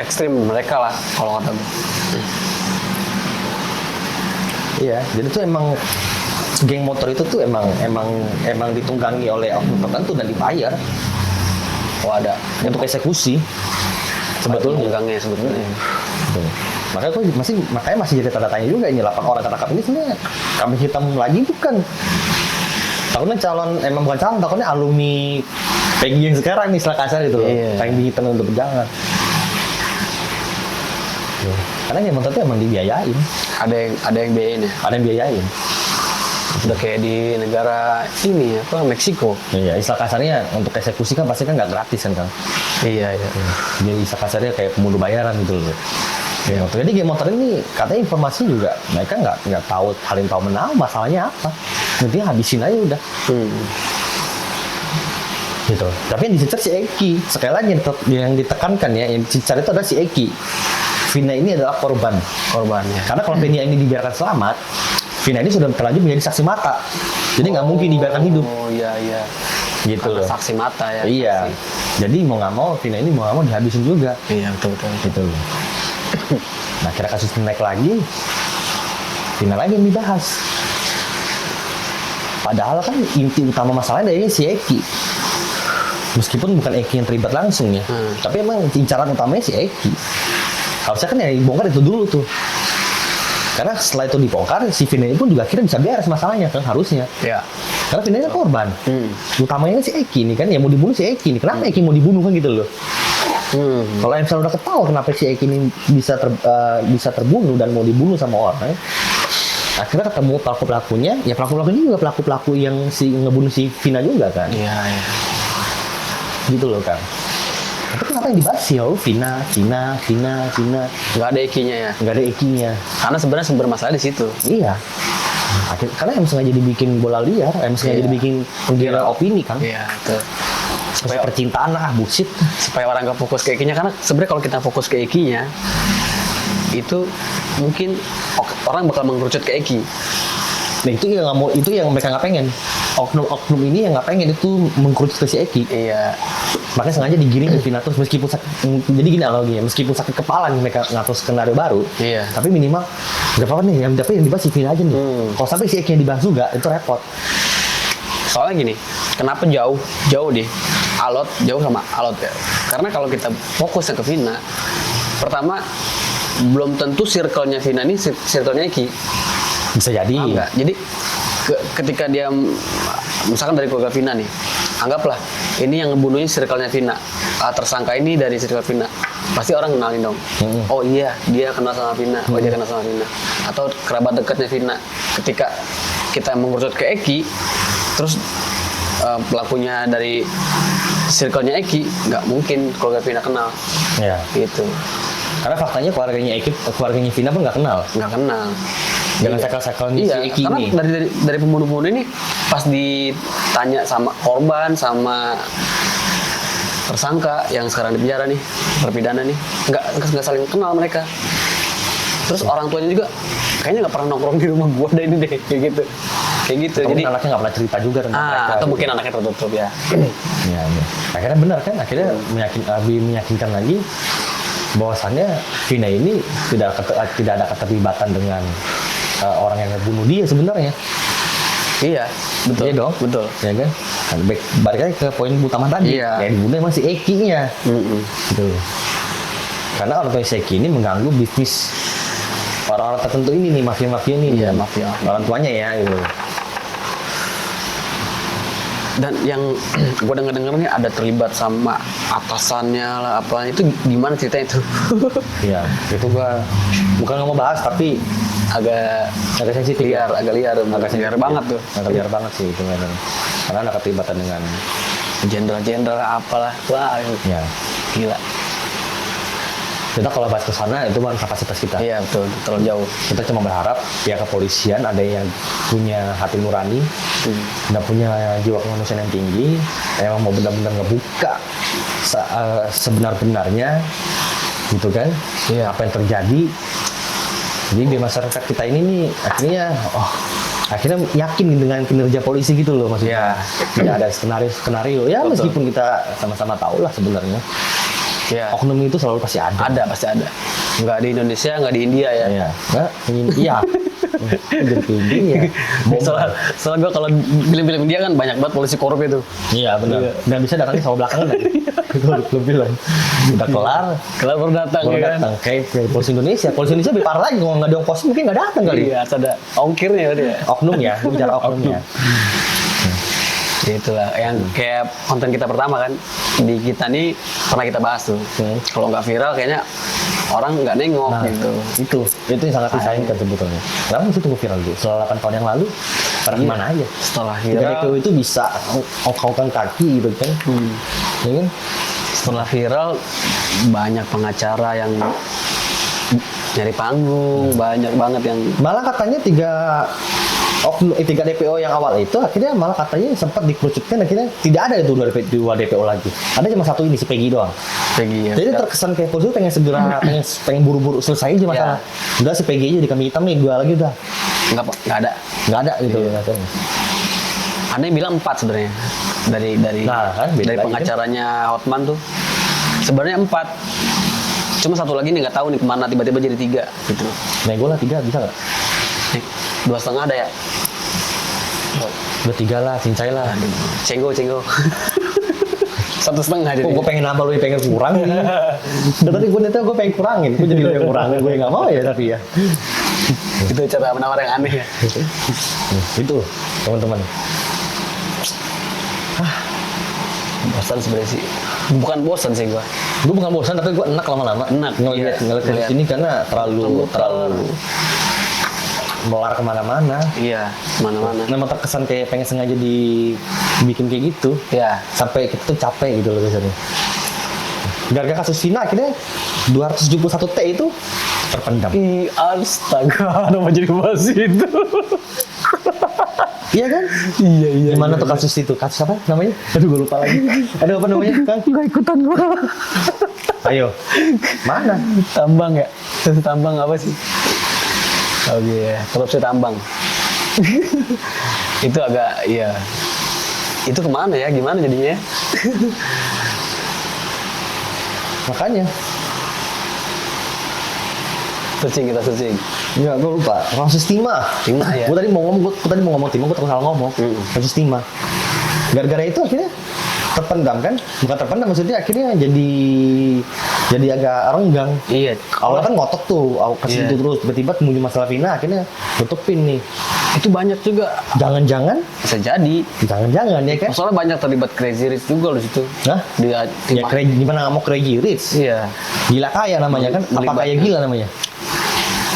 ekstrim mereka lah kalau kata gue. Iya, jadi tuh emang geng motor itu tuh emang ditunggangi oleh oknum tertentu dan dibayar. Oh ada Untuk eksekusi sebetulnya. gangnya sebetulnya. Betul. Makanya masih jadi tanda tanya juga ini 8 orang tertangkap ini sebenarnya kambing hitam lagi bukan? Takutnya bukan calon, takutnya alumni Peggy yang sekarang nih istilah kasar itu loh. Iya. Kambing hitam untuk berjalan. Karena geng motor itu emang dibiayain. Ada yang biayain ya. Ada yang biayain. Udah kayak di negara ini apa Meksiko. Iya, istilah kasarnya untuk eksekusi kan pasti kan nggak gratis kan Kang. Iya. Jadi istilah kasarnya kayak pembunuh bayaran gitu loh. Geng motor. Jadi geng motor ini katanya informasi juga mereka nggak tahu saling tahu menau masalahnya apa. Nanti habisin aja udah. Gitu. Tapi yang dicecer si Eki. Sekali lagi yang ditekankan ya, yang dicecer itu adalah si Eki. Vina ini adalah korbannya. Karena kalau Vina ini dibiarkan selamat, Vina ini sudah terlanjur menjadi saksi mata. Jadi nggak mungkin dibiarkan hidup. Oh iya. Gitu Karena loh. saksi mata ya. Iya. Saksi. Jadi mau nggak mau Vina ini mau nggak mau dihabisin juga. Iya betul. Gitu loh. Nah kira kasus naik lagi, Vina lagi yang dibahas. Padahal kan inti utama masalahnya dari si Eki. Meskipun bukan Eki yang terlibat langsung ya, tapi emang incaran utamanya si Eki. Harusnya kan yang dibongkar itu dulu tuh. Karena setelah itu dibongkar, si Vina ini pun juga akhirnya bisa beres masalahnya kan harusnya. Iya. Karena Vina ini kan korban. Utamanya kan si Eki nih kan, yang mau dibunuh si Eki nih. Kenapa Eki mau dibunuh kan gitu loh. Kalau misalnya udah ketahuan kenapa si Eki ini bisa terbunuh dan mau dibunuh sama orang, akhirnya ketemu pelaku-pelakunya, ya pelaku-pelakunya juga pelaku-pelaku yang ngebunuh si Vina juga kan. Iya. Gitu loh kan. Tapi kenapa yang dibahas sih? Oh, Vina. Nggak ada Eki-nya ya. Nggak ada Eki-nya. Karena sebenarnya sumber masalah di situ. Iya. Karena yang sengaja dibikin bola liar, yang sengaja dibikin penggiringan opini kan. Iya, betul. Supaya percintaan lah, bullshit. Supaya orang nggak fokus ke Eki-nya, karena sebenarnya kalau kita fokus ke Eki-nya, itu mungkin orang bakal mengerucut ke Eki. Nah itu yang mereka nggak pengen. Oknum ini yang nggak pengen itu mengkerucut ke si Eki. Iya. Makanya sengaja digiring ke Vina terus meskipun jadi gini analoginya, meskipun sakit kepala nih mereka ngatur skenario baru. Iya. Tapi minimal nggak apa-apa nih yang dibahas si Vina aja nih. Kalau sampai si Eki yang dibahas juga itu repot. Soalnya gini, kenapa jauh deh Alot, jauh sama Alot ya? Karena kalau kita fokusnya ke Vina, pertama belum tentu circle-nya Vina ini circle-nya Eki. Bisa jadi. Enggak. Jadi ketika dia misalkan dari keluarga Vina nih, anggaplah ini yang ngebunuhnya circle-nya Vina, tersangka ini dari circle Vina, pasti orang kenalin dong. Oh iya, dia kenal sama Vina. Oh dia kenal sama Vina. Atau kerabat dekatnya Vina. Ketika kita mengerucut ke Eki, terus pelakunya dari circle-nya Eki, nggak mungkin keluarga Vina kenal. Ya. Gitu. Karena faktanya keluarganya Vina pun nggak kenal. Nggak kenal. Dengan sekal-sakalnya si Eki karena ini. dari pembunuh-pembunuh ini pas ditanya sama korban sama tersangka yang sekarang di penjara nih, terpidana nih, nggak saling kenal mereka. Terus orang tuanya juga kayaknya nggak pernah nongkrong di rumah gua deh ini deh, kayak gitu. Atau Jadi anaknya nggak pernah cerita juga tentang mereka. atau mungkin anaknya tertutup ya. Ya. Akhirnya benar kan? Akhirnya lebih meyakinkan lagi bahwasannya Vina ini tidak ada keterlibatan dengan orang yang membunuh dia sebenarnya. Iya, betul. Iya dong, betul. Ya kan? Balik lagi ke poin utama tadi. Iya. Yang dibunuh emang si Eki-nya. Gitu. Karena orang tua si Eki ini mengganggu bisnis orang-orang tertentu ini nih, mafia-mafia ini. Iya, mafia. Orang tuanya ya, gitu. Dan yang gue denger nih ada terlibat sama atasannya lah apa itu gimana ceritanya itu? Iya, itu gua bukan nggak mau bahas tapi agak sensitif. agak liar banget tuh. Agak liar banget sih itu memang. Karena ada keterlibatan dengan Jenderal apalah, wah ya. gila. Kita kalau bahas ke sana itu bukan kapasitas kita. Iya betul, terlalu jauh. Kita cuma berharap pihak kepolisian ada yang punya hati nurani dan punya jiwa kemanusiaan yang tinggi, emang mau benar-benar ngebuka sebenar-benarnya, gitu kan? Iya. Apa yang terjadi? Jadi di masyarakat kita ini nih akhirnya yakin dengan kinerja polisi gitu loh maksudnya. Tidak ada skenario ya meskipun kita sama-sama tahu lah sebenarnya. Iya. Oknum itu selalu pasti ada. Ada, pasti ada. Nggak di Indonesia, nggak di India ya. Iya. Nggak, iya. Jadi ke India. Soalnya gue kalau film-film India kan banyak banget polisi korup itu. Iya benar. Dan bisa datangnya sama belakangan lagi. Itu lu bilang. Udah kelar. Kalau baru datang Baru ya kan. datang. Kayak polisi Indonesia. Polisi Indonesia lebih parah lagi. Kalau nggak ada ongkos mungkin nggak datang kali. Iya, harus ada ongkirnya berarti ya. Oknum ya. Bicara oknumnya. Itulah yang kayak konten kita pertama kan di kita nih pernah kita bahas tuh. Kalau nggak viral kayaknya orang nggak nengok Nah, gitu. itu yang sangat disayangkan sebetulnya. Kenapa mesti tunggu viral dulu? Setelah 8 tahun yang lalu, pada Iya. kemana aja? Setelah Ketika viral, DPO itu bisa ongkang kaki gitu kan. Ya kan? setelah viral banyak pengacara yang nyari panggung, banyak banget yang Malah katanya tiga DPO yang awal itu akhirnya malah katanya sempat dikerucutkan, akhirnya tidak ada itu dua DPO lagi. Ada cuma satu ini si Peggy doang. Peggy ya. Jadi terkesan kayak polisi pengen segera pengen buru-buru selesai aja masalah. Udah si Peggy aja di kambing hitam nih, dua lagi udah. nggak ada. Nggak ada gitu katanya. Aneh bilang 4 sebenarnya dari Nah, kan, beda dari lagi, pengacaranya Hotman tuh sebenarnya 4. Cuma satu lagi nih nggak tahu nih kemana tiba-tiba jadi 3 gitu. Nego lah 3 bisa nggak? Nih, 2,5 ada ya? Udah 3 lah, cincai lah. Cenggo. 1,5 jadi. Gue pengen nambah, lu yang pengen kurang nih. Udah tadi gue nanya gue pengen kurangin, gue jadi lu yang kurangin, gue nggak mau ya tapi ya. Itu cara menawar yang aneh ya. Itu teman-teman. Bosan sebenarnya sih. Bukan bosan sih gua. Gue bukan bosan tapi gue enak lama-lama. Enak, ngeliat iya. di sini karena terlalu melar kemana-mana. Iya, mana-mana. Memang terkesan kayak pengen sengaja dibikin kayak gitu. Ya, Sampai kita tuh capek gitu loh biasanya. Gara-gara kasus Vina akhirnya 271 T itu terpendam. astaga, kenapa jadi bahas itu? Iya kan? Iya. Gimana tuh kasus itu? Kasus apa namanya? Aduh gue lupa lagi. Aduh apa namanya? Kang? Nggak ikutan gua. Ayo. Mana? Tambang ya? Tambang apa sih? Oh iya, korupsi tambang. Itu agak, iya. Itu kemana ya? Gimana jadinya? Makanya. Kita searching. Enggak, gue lupa. Kasus Timah. Timah, ya. Gue tadi mau ngomong Timah, gue salah ngomong. Kasus Timah. Gara-gara itu akhirnya terpendam kan? Bukan terpendam, maksudnya akhirnya jadi agak renggang. Iya. Awalnya kan ngotot tuh, kasih Iya. itu terus. Tiba-tiba muncul masalah Vina, akhirnya tutupin nih. Itu banyak juga. Jangan-jangan Bisa jadi. ya kan? Soalnya banyak terlibat Crazy Rich juga di situ. Hah? Dia Ya gimana nggak mau crazy rich? Iya. Gila kaya namanya kan? Apa Melibatkan. kaya gila namanya?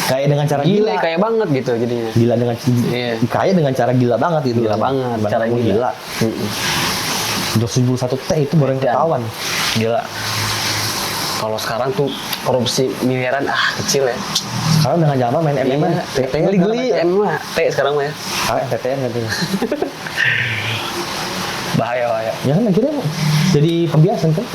Kaya dengan cara Gila, gila. kayak banget gitu jadinya. Gila dengan Iya. kaya dengan cara gila banget itu. Gila banget, cara gila. 271 T itu baru yang Dan- ketahuan. Gila. Kalau sekarang tuh korupsi miliaran kecil ya. Sekarang udah nggak zaman main MMA. TTN Geli-geli MMA T sekarang mah ya. TTN katanya. Bahaya. Ya kan akhirnya jadi pembiasan kan.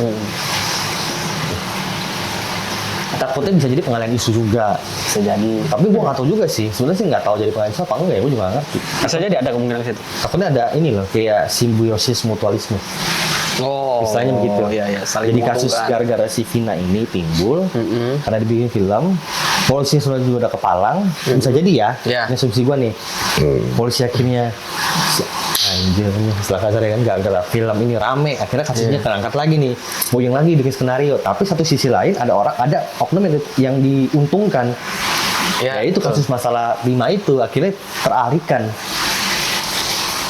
Takutnya bisa jadi pengalihan isu juga. Bisa jadi. Tapi gua nggak tahu juga sih. Sebenarnya sih nggak tahu jadi pengalihan isu apa enggak ya. Gua juga nggak ngerti. Bisa jadi ada kemungkinan ke situ. Takutnya ada ini loh, kayak simbiosis mutualisme. Oh. Istilahnya begitu. Iya. Saling Jadi kasus menguntungkan. gara-gara si Vina ini timbul karena dibikin film, polisi sudah juga udah kepalang, bisa jadi ya. Iya. Ini asumsi gua nih. Polisi akhirnya anjir nih setelah kasar ya kan gara-gara film ini rame, akhirnya kasusnya terangkat lagi nih, boyong lagi bikin skenario. Tapi satu sisi lain ada oknum yang diuntungkan. Ya itu betul. kasus masalah Bima itu akhirnya teralihkan.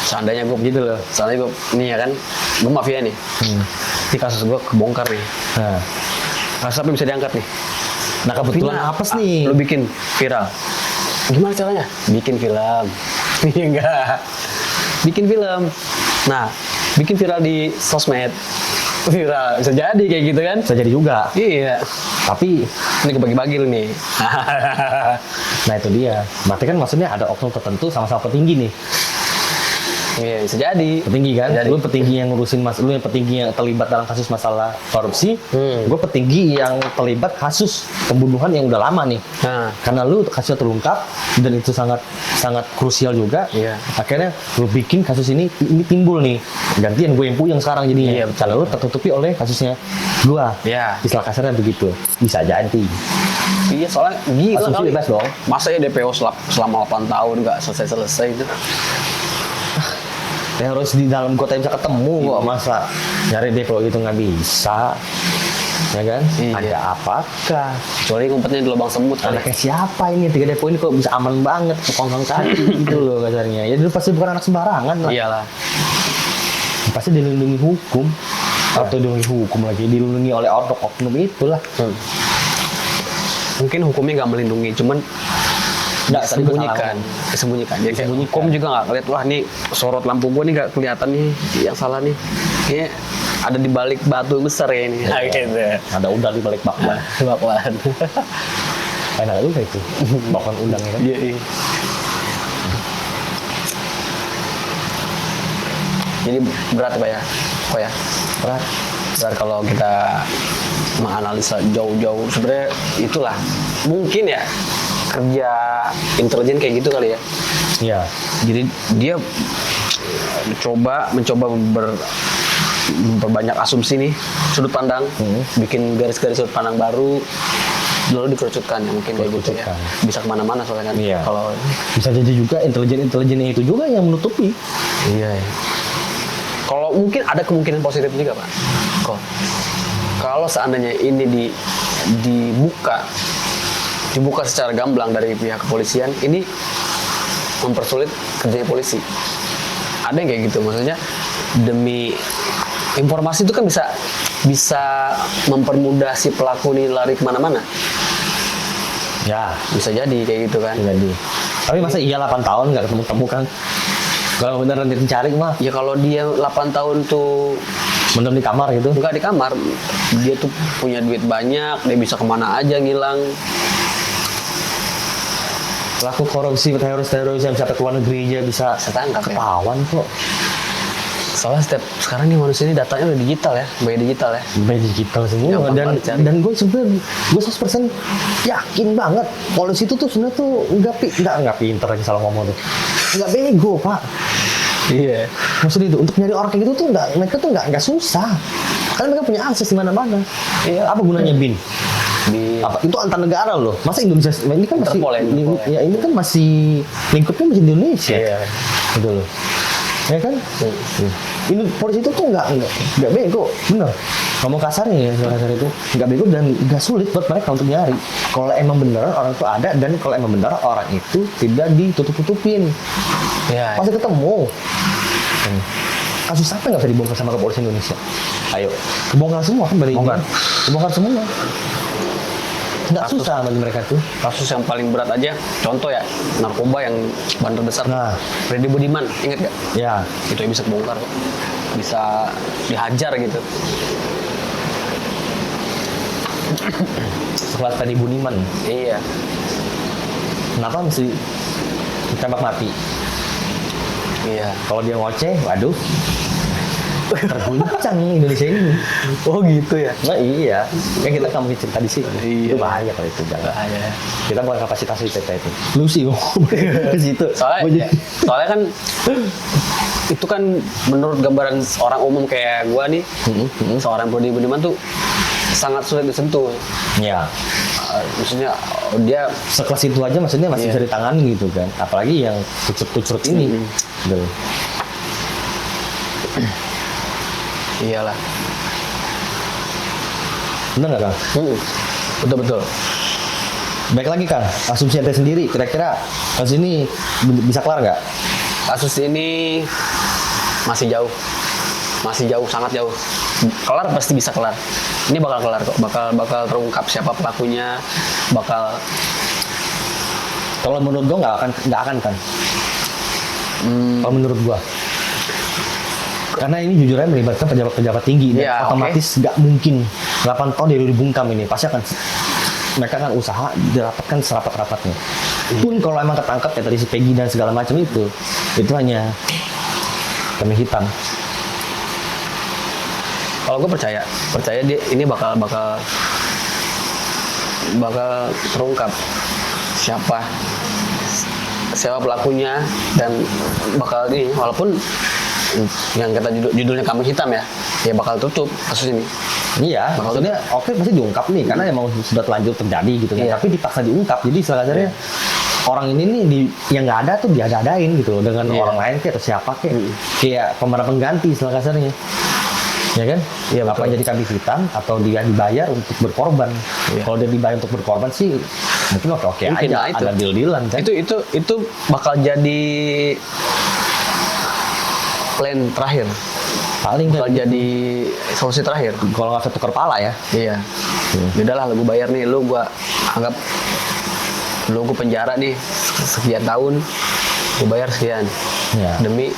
Seandainya gue gitu loh. Soalnya gue nih ya kan, gue mafia nih. Ini kasus gue kebongkar nih. Nah, Kasus apa yang bisa diangkat nih? nah kebetulan Vina, apes nih. Lu bikin viral. Gimana caranya? Bikin film. Iya enggak. Bikin film. Nah, bikin viral di sosmed. Viral. Bisa jadi kayak gitu kan? Bisa jadi juga. Iya. Tapi Ini kebagi-bagi lu nih. nah itu dia. Berarti kan maksudnya ada oknum tertentu sama-sama petinggi nih. Iya, bisa jadi. Petinggi kan? Jadi. Lu petinggi yang ngurusin lu yang petinggi yang terlibat dalam kasus masalah korupsi. Gue petinggi yang terlibat kasus pembunuhan yang udah lama nih. Nah, Karena lu kasusnya terungkap dan itu sangat sangat krusial juga. Iya. Akhirnya lu bikin kasus ini timbul nih. Gantian gue yang puyeng sekarang jadinya. Iya, betul. Karena lu tertutupi oleh kasusnya gua. Iya. Istilah kasarnya begitu. Bisa jadi. iya soalnya gila Asumsi kali. bebas dong. Masa ya DPO selama 8 tahun nggak selesai-selesai itu. Harus di dalam kota bisa ketemu kok, masa nyari DPO itu nggak bisa, ya kan? Iya. Ada apakah? Kecuali ngumpetnya di lubang semut kali. Anaknya siapa ini? 3 DPO ini kok bisa aman banget, kepongkang kaki gitu loh kasarnya. Ya dulu pasti bukan anak sembarangan lah. Iyalah. Pasti dilindungi hukum. Atau dilindungi hukum lagi, dilindungi oleh oknum itulah. Mungkin hukumnya nggak melindungi, cuman Nggak, tapi disembunyikan. Jadi kayak hukum juga nggak ngeliat, wah nih sorot lampu gua nih nggak kelihatan nih yang salah nih. Kayaknya ada di balik batu besar ya ini. Nah, gitu. Ada udang di balik bakwan. Bakwan. Enak juga itu. Bakwan udang ya kan? Iya, iya. Jadi berat Pak ya? Kok ya? Berat. Berat kalau kita menganalisa jauh-jauh. Sebenarnya itulah mungkin ya kerja intelijen kayak gitu kali ya. Iya. Jadi dia mencoba memperbanyak asumsi nih, sudut pandang, bikin garis-garis sudut pandang baru, lalu dikerucutkan ya mungkin kayak gitu ya. Bisa kemana-mana soalnya kan. Iya. Kalau Bisa jadi juga intelijen itu juga yang menutupi. iya. Kalau mungkin ada kemungkinan positif juga Pak. Kalau seandainya ini dibuka secara gamblang dari pihak kepolisian, ini mempersulit kerjanya polisi. Ada yang kayak gitu, maksudnya demi informasi itu kan bisa mempermudah si pelaku ini lari kemana-mana. Ya, Bisa jadi kayak gitu kan. jadi. Tapi masa iya 8 tahun nggak ketemu-temu kan? Kalau beneran dicari mah, Ya kalau dia 8 tahun tuh bener di kamar gitu. nggak di kamar, dia tuh punya duit banyak, dia bisa kemana aja ngilang. Pelaku korupsi, teroris yang bisa ke luar negeri aja bisa Ketangkap ya. ketahuan kok. Soalnya sekarang nih manusia ini datanya udah digital ya, by digital ya. By digital semua. Gampang Dan banget dicari. dan gue sebenarnya 100% yakin banget polisi itu tuh sebenarnya tuh nggak pinter aja salah ngomong tuh. Nggak bego pak. Iya. Maksudnya itu untuk nyari orang kayak gitu tuh mereka tuh nggak susah. Karena mereka punya akses di mana-mana. Iya. Apa gunanya BIN? Apa itu antar negara loh. Masa Indonesia ini kan masih Interpol ya, Interpol ya. ya ini kan masih lingkupnya masih di Indonesia. Iya. Gitu loh. Ya kan? Ini polisi itu tuh nggak bego, bener. Ngomong kasarnya ya, kasar itu nggak bego dan nggak sulit buat mereka untuk nyari. Kalau emang beneran orang itu ada dan kalau emang beneran orang itu tidak ditutup-tutupin, Iya. pasti ketemu. Kasus apa yang nggak bisa dibongkar sama kepolisian Indonesia? Ayo, kebongkar semua kan dari Bongkar. kebongkar semua. Nggak susah bagi mereka tuh. Kasus yang paling berat aja, contoh ya, narkoba yang bandar besar. Nah. Freddy Budiman, inget gak? Ya, Itu yang bisa kebongkar kok. Bisa dihajar gitu. sekelas tadi Budiman. Iya. Kenapa mesti ditembak mati? Iya. Kalau dia ngoceh, waduh, terguncang Indonesia ini. Oh gitu ya. Nah iya, kan kita nggak mungkin cerita di sini. Iya. Itu bahaya kalau itu jangan. Bahaya. Kita bukan kapasitas kita itu. Lu sih ke situ. Soalnya kan itu kan menurut gambaran orang umum kayak gua nih, seorang Freddy Budiman tuh sangat sulit disentuh. Ya, Maksudnya dia sekelas itu aja maksudnya masih Iya. bisa ditangani gitu kan. Apalagi yang kucurut ini. Gitu. iyalah. Bener nggak Kang? Betul-betul. Baik lagi Kang, asumsi ente sendiri. Kira-kira kasus ini bisa kelar nggak? Kasus ini masih jauh, sangat jauh. Kelar pasti bisa kelar. Ini bakal kelar kok, bakal terungkap siapa pelakunya, bakal. Kalau menurut gua nggak akan kan? Kalau menurut gua, karena ini jujur aja melibatkan pejabat-pejabat tinggi dan Ya, otomatis nggak mungkin 8 tahun dari dibungkam ini pasti akan mereka akan usaha dirapatkan serapat-rapatnya. Pun kalau emang ketangkap ya tadi si Peggy dan segala macam itu hanya kambing hitam. Kalau gue percaya dia ini bakal terungkap siapa pelakunya, dan bakal ini, walaupun yang kata judulnya kambing hitam ya bakal tutup kasus ini. Iya, maksudnya oke pasti diungkap nih karena emang sudah telanjur terjadi gitu kan. Iya. Tapi dipaksa diungkap. Jadi sebenarnya orang ini nih yang nggak ada tuh diada-adain gitu loh dengan orang lain kayak atau siapa kayak pemeran pengganti istilah kasarnya. Ya kan? Iya, Apa betul. jadi kambing hitam atau dia dibayar untuk berkorban. Iya. Kalau dia dibayar untuk berkorban sih mungkin oke Mungkin aja, lah itu. ada deal-dealan kan. Itu bakal jadi plan terakhir, Paling bakal kan jadi solusi terakhir. kalau nggak tukar pala ya. Iya. Yaudahlah, lu bayar nih, lu gua anggap lu gua penjara nih sekian tahun, gua bayar sekian. Iya. Demi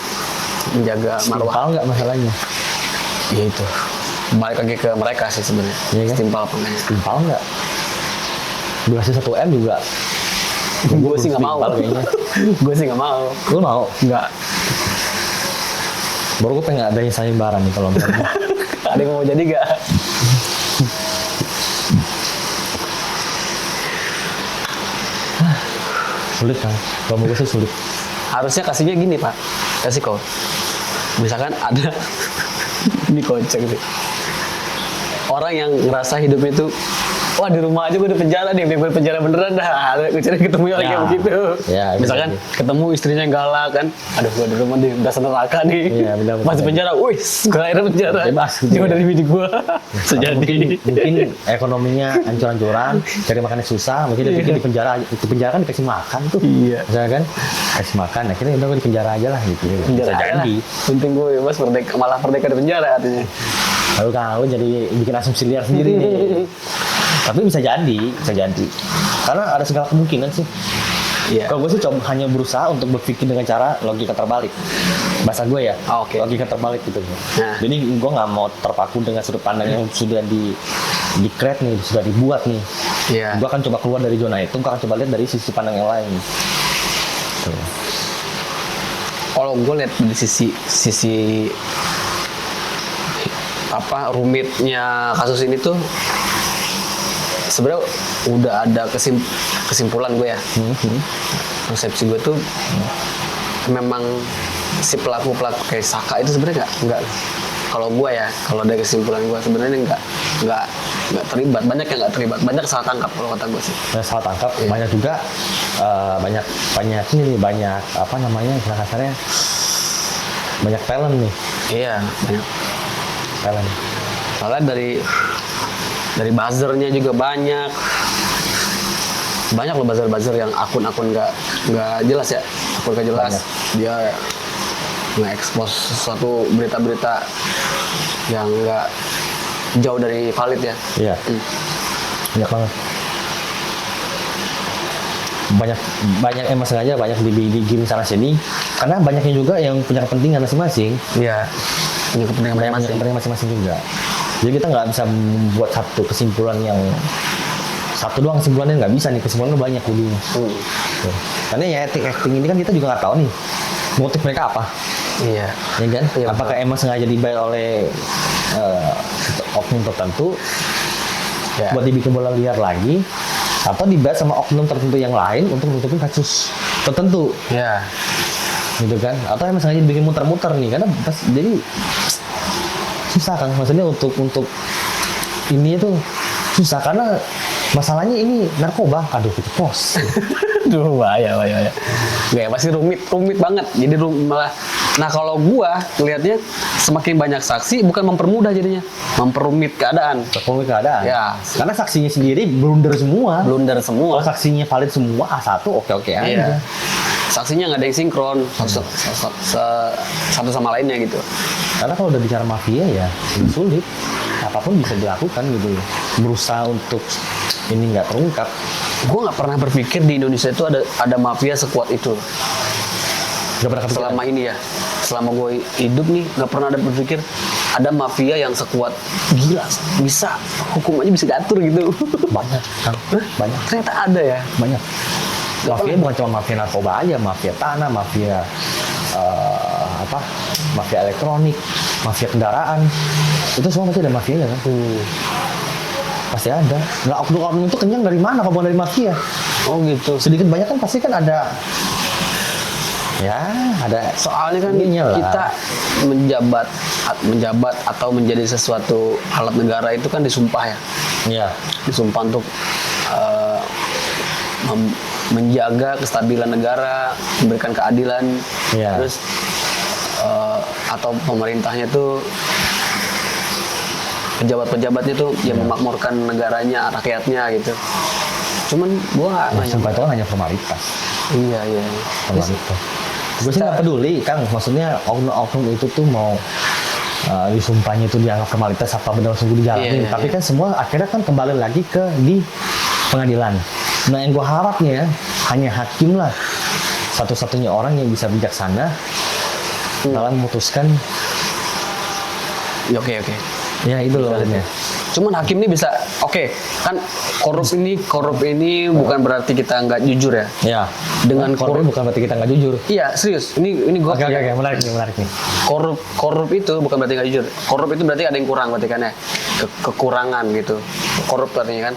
menjaga marwah. Setimpal nggak masalahnya? Ya itu. Balik lagi ke mereka sih sebenarnya. Iya kan? Setimpal apa enggaknya. Setimpal nggak? Durasi 1 M juga. Gue sih nggak mau. Setimpal kayaknya. Gue sih nggak mau. Lu mau? Nggak. Baru gue pengen ada yang sayembara nih kalau misalnya. Ada yang mau jadi nggak? Sulit kan? Kalau menurut gue sih sulit. Harusnya kasihnya gini Pak, resiko. Misalkan ada, ini kocak sih. Orang yang ngerasa hidupnya itu, wah di rumah aja gue udah penjara nih, gue penjara beneran dah. Gue cari ketemu orang Ya. kayak begitu. Ya, Misalkan bener. ketemu istrinya yang galak kan, aduh gue di rumah nih udah neraka nih. Iya, bener. Masih penjara, wih, gue akhirnya penjara. Bebas gitu Jauh ya. dari bini gue. Atau Sejadi. mungkin ekonominya hancur-hancuran, cari makannya susah, mungkin dia pikir di penjara kan dikasih makan tuh. Iya. Misalnya kan, kasih makan, akhirnya udah gue di penjara aja lah gitu. Penjara Bisa aja lah. jadi. Penting gue bebas, malah merdeka di penjara artinya. Lalu kau jadi bikin asumsi liar sendiri nih. Tapi bisa jadi. Karena ada segala kemungkinan sih. Iya. Kalau gue sih coba hanya berusaha untuk berpikir dengan cara logika terbalik. Bahasa gue ya, Oh, oke. logika terbalik gitu. Nah. Jadi gue nggak mau terpaku dengan sudut pandang yang sudah di-create nih, sudah dibuat nih. Iya. Gue akan coba keluar dari zona itu, gue akan coba lihat dari sisi pandang yang lain. Tuh. Kalau gue lihat dari sisi apa rumitnya kasus ini tuh sebenarnya udah ada kesimpulan gue ya. Konsepsi gue tuh memang si pelaku kayak Saka itu sebenarnya nggak kalau gue ya, kalau dari kesimpulan gue sebenarnya nggak terlibat, banyak yang nggak terlibat, banyak salah tangkap kalau kata gue sih. Nah, salah tangkap, Iya. banyak juga banyak ini nih, banyak apa namanya istilah kasarnya, banyak talent nih, Iya, banyak. talent. Soalnya dari buzzernya juga banyak loh buzzer yang akun nggak jelas ya, akun nggak jelas. Banyak. Dia nge-expose sesuatu berita-berita yang nggak jauh dari valid ya. Iya, banyak banget. Banyak emang sengaja banyak digiring sana sini karena banyaknya juga yang punya kepentingan masing-masing. Iya. Punya kepentingan Punya masing-masing. kepentingan masing-masing juga. Jadi kita nggak bisa membuat satu kesimpulan yang satu doang kesimpulannya, nggak bisa nih, kesimpulannya banyak jadinya. Tuh. Karena ya acting ini kan kita juga nggak tahu nih motif mereka apa, Iya. ya kan? Iya, Apakah emang sengaja dibayar oleh oknum tertentu Ya. buat dibikin bola liar lagi, atau dibayar sama oknum tertentu yang lain untuk nutupin kasus tertentu, Iya. gitu kan? Atau emang sengaja dibikin muter-muter nih, karena pas jadi susah kan, maksudnya untuk ini tuh susah karena masalahnya ini narkoba, aduh itu pos. Duh, bahaya. Nggak, pasti rumit banget. Jadi malah, nah kalau gua ngelihatnya semakin banyak saksi bukan mempermudah jadinya, memperumit keadaan. Terpulih keadaan. Ya. Karena saksinya sendiri blunder semua. Blunder semua. Kalau saksinya valid semua A1 oke-oke aja. Iya. Saksinya nggak ada yang sinkron satu sama lainnya gitu. Karena kalau udah bicara mafia ya sulit. Apapun bisa dilakukan gitu. Berusaha untuk ini nggak terungkap. Gue nggak pernah berpikir di Indonesia itu ada mafia sekuat itu. Nggak pernah kepikiran. Selama ini ya, selama gue hidup nih nggak pernah ada berpikir ada mafia yang sekuat, gila bisa hukumannya bisa diatur gitu. Banyak, Kang. Banyak. Ternyata ada ya. Banyak. Mafia bukan cuma mafia narkoba aja, mafia tanah, mafia mafia elektronik, mafia kendaraan, itu semua pasti ada mafianya kan? Pasti ada. Nah, oknum-oknum itu kenyang dari mana kalau bukan dari mafia? Oh gitu. Sedikit banyak kan pasti kan ada. Ya, ada. Soalnya kan ininya lah. kita menjabat atau menjadi sesuatu alat negara itu kan disumpah ya. Iya. Disumpah untuk menjaga kestabilan negara, memberikan keadilan, Iya. terus atau pemerintahnya tuh pejabat-pejabatnya tuh yang memakmurkan negaranya, rakyatnya gitu. Cuman gua nggak Sumpah nyampe. itu kan hanya formalitas. Iya. Formalitas. Gue sih nggak peduli, Kang. Maksudnya oknum-oknum itu tuh mau disumpahnya itu dianggap formalitas apa benar sungguh dijalanin. Iya. Tapi kan semua akhirnya kan kembali lagi di pengadilan. Nah, yang gue harapnya hanya hakim lah satu-satunya orang yang bisa bijaksana dalam memutuskan. Ya, oke. Ya itu loh maksudnya. Cuman hakim ini bisa, oke, kan korup ini bukan berarti kita nggak jujur ya. Ya. Dengan korup bukan berarti kita nggak jujur. Iya, serius. Ini gua. Oke, menarik nih. Korup itu bukan berarti nggak jujur. Korup itu berarti ada yang kurang berarti kan ya. Kekurangan gitu. Korup artinya kan.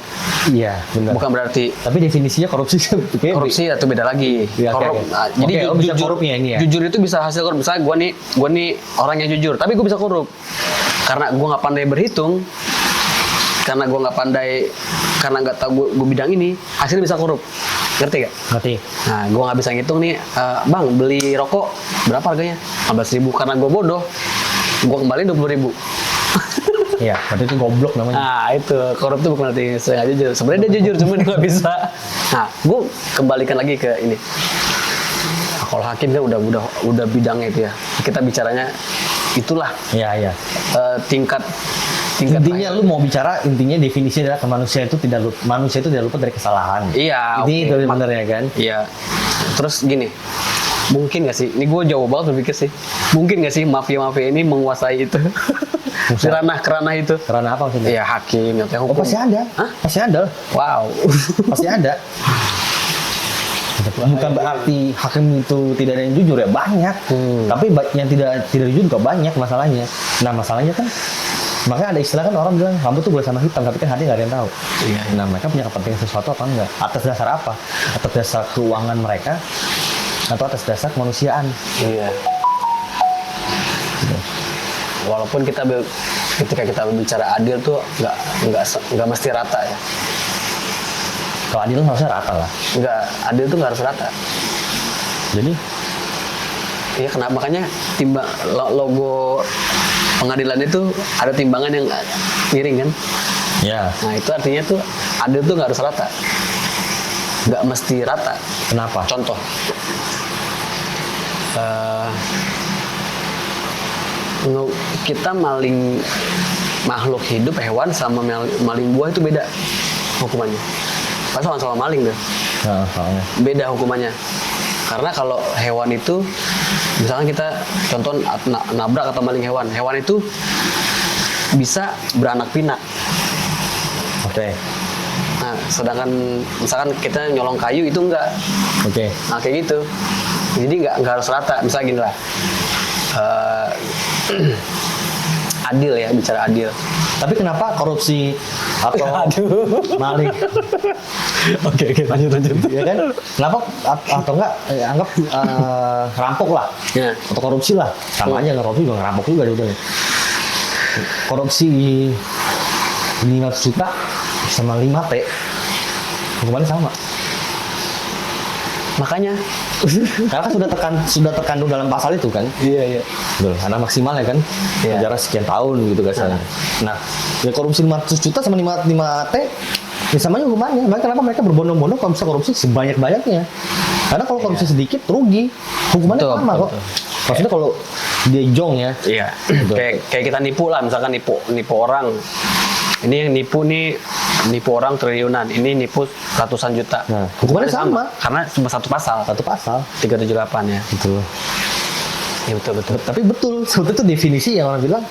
Iya, benar. Bukan berarti Tapi definisinya korupsi kayak korupsi atau beda lagi. Iya, Korup. oke. Nah, jadi Oke, bisa korupnya ini ya? Jujur itu bisa hasil korup. Misalnya gua nih orang yang jujur, tapi gua bisa korup. Karena gua nggak pandai berhitung, karena nggak tahu gue bidang ini, hasilnya bisa korup. Ngerti gak? Ngerti. Nah, gue nggak bisa ngitung nih, bang beli rokok berapa harganya? 15.000. Karena gue bodoh, gue kembaliin 20.000. Iya, berarti itu goblok namanya. Nah, itu korup tuh bukan berarti saya nggak jujur. Sebenarnya dia jujur, cuma dia nggak bisa. Nah, gue kembalikan lagi ke ini. Nah, kalau hakim kan udah bidangnya itu ya. Kita bicaranya itulah Iya. tingkat Intinya lu mau bicara, intinya definisi adalah manusia itu tidak lupa dari kesalahan. Iya, Ini oke. itu sebenarnya kan. Iya. Terus gini, mungkin nggak sih? Ini gue jauh banget berpikir sih. Mungkin nggak sih mafia-mafia ini menguasai itu? Di ranah-ranah itu. Karena apa maksudnya? Iya, hakim, atau Oh, hukum. pasti ada. Hah? Pasti ada. Wow. Pasti ada. Bukan berarti hakim itu tidak ada yang jujur ya, banyak. Tapi yang tidak jujur juga banyak masalahnya. Nah, masalahnya kan makanya ada istilah kan orang bilang rambut tuh boleh sama hitam, tapi kan hati nggak ada yang tahu. Iya. Nah, mereka punya kepentingan sesuatu apa enggak? Atas dasar apa? Atas dasar keuangan mereka atau atas dasar kemanusiaan? Iya. Walaupun ketika kita berbicara adil tuh nggak mesti rata ya. Kalau adil harusnya rata lah. Nggak, adil tuh nggak harus rata. Jadi Iya, kenapa makanya logo pengadilan itu ada timbangan yang miring kan? ya, Nah, itu artinya tuh adil tuh nggak harus rata. Nggak mesti rata. kenapa? Contoh, kita maling makhluk hidup, hewan sama maling buah itu beda hukumannya. Pas sama-sama maling tuh, Nah, soalnya. beda hukumannya. Karena kalau hewan itu, misalkan kita contoh nabrak atau maling hewan itu bisa beranak pinak. Oke. Nah, sedangkan misalkan kita nyolong kayu itu enggak. Oke. Nah, kayak gitu. Jadi nggak harus rata. Misalnya gini lah. Adil ya, bicara adil. Tapi kenapa korupsi atau maling? Oke, lanjut. Ya kan? Kenapa atau enggak anggap rampok lah Ya. atau korupsi lah, sama aja ngerokok juga ngerampok juga udah. Korupsi 500 juta sama 5T hukumannya sama. Makanya. Karena kan sudah terkandung dalam pasal itu kan. Iya. Betul, karena maksimal ya kan. Iya. Penjara sekian tahun gitu kan. Nah, ya korupsi 500 juta sama 5T ya sama aja hukumannya. Makanya kenapa mereka berbondong-bondong kalau bisa korupsi sebanyak-banyaknya. Karena kalau korupsi sedikit rugi, hukumannya Betul, sama kok. betul. Maksudnya kalau dia jong ya. Iya. kayak kita nipu lah, misalkan nipu orang. Ini yang nipu orang triliunan, ini nipu ratusan juta. Nah, hukumannya sama. Karena cuma satu pasal. Satu pasal. 378 ya. Gitu. Iya, betul. Tapi betul, sebetulnya itu definisi yang orang bilang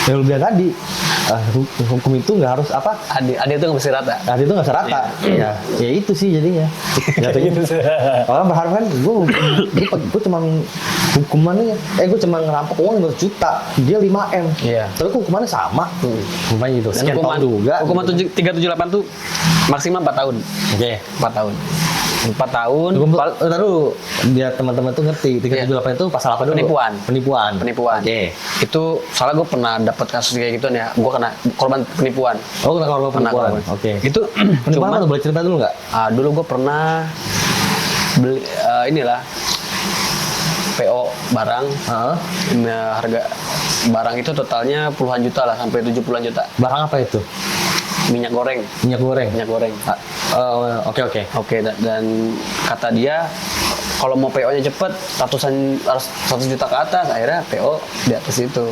yang lu bilang tadi. hukum itu nggak harus apa? Adil itu nggak mesti rata. Adil itu nggak serata. Ya itu sih jadinya. Jatuhnya orang berharap kan gue cuma hukumannya, gue cuma ngerampok uang 5 juta, dia 5 M. Iya. Tapi hukumannya sama. Hukumannya itu. Dan Sekian tahun juga. Hukuman 378 tuh maksimal 4 tahun. Oke. 4 tahun. 4 tahun. Taruh biar teman-teman tuh ngerti 378 itu pasal apa dulu? Penipuan. Oke. Itu soalnya gue pernah dapat kasus kayak gitu ya. Gue kena korban penipuan. Oh, kena korban penipuan. Oke. Itu Penipuan apa tuh? Boleh cerita dulu nggak? dulu gue pernah beli inilah PO barang. Nah, harga barang itu totalnya puluhan juta lah, sampai 70-an juta. Barang apa itu? Minyak goreng. Minyak goreng. Oke. Oke, dan kata dia kalau mau PO-nya cepet, 100 juta ke atas, akhirnya PO di atas itu.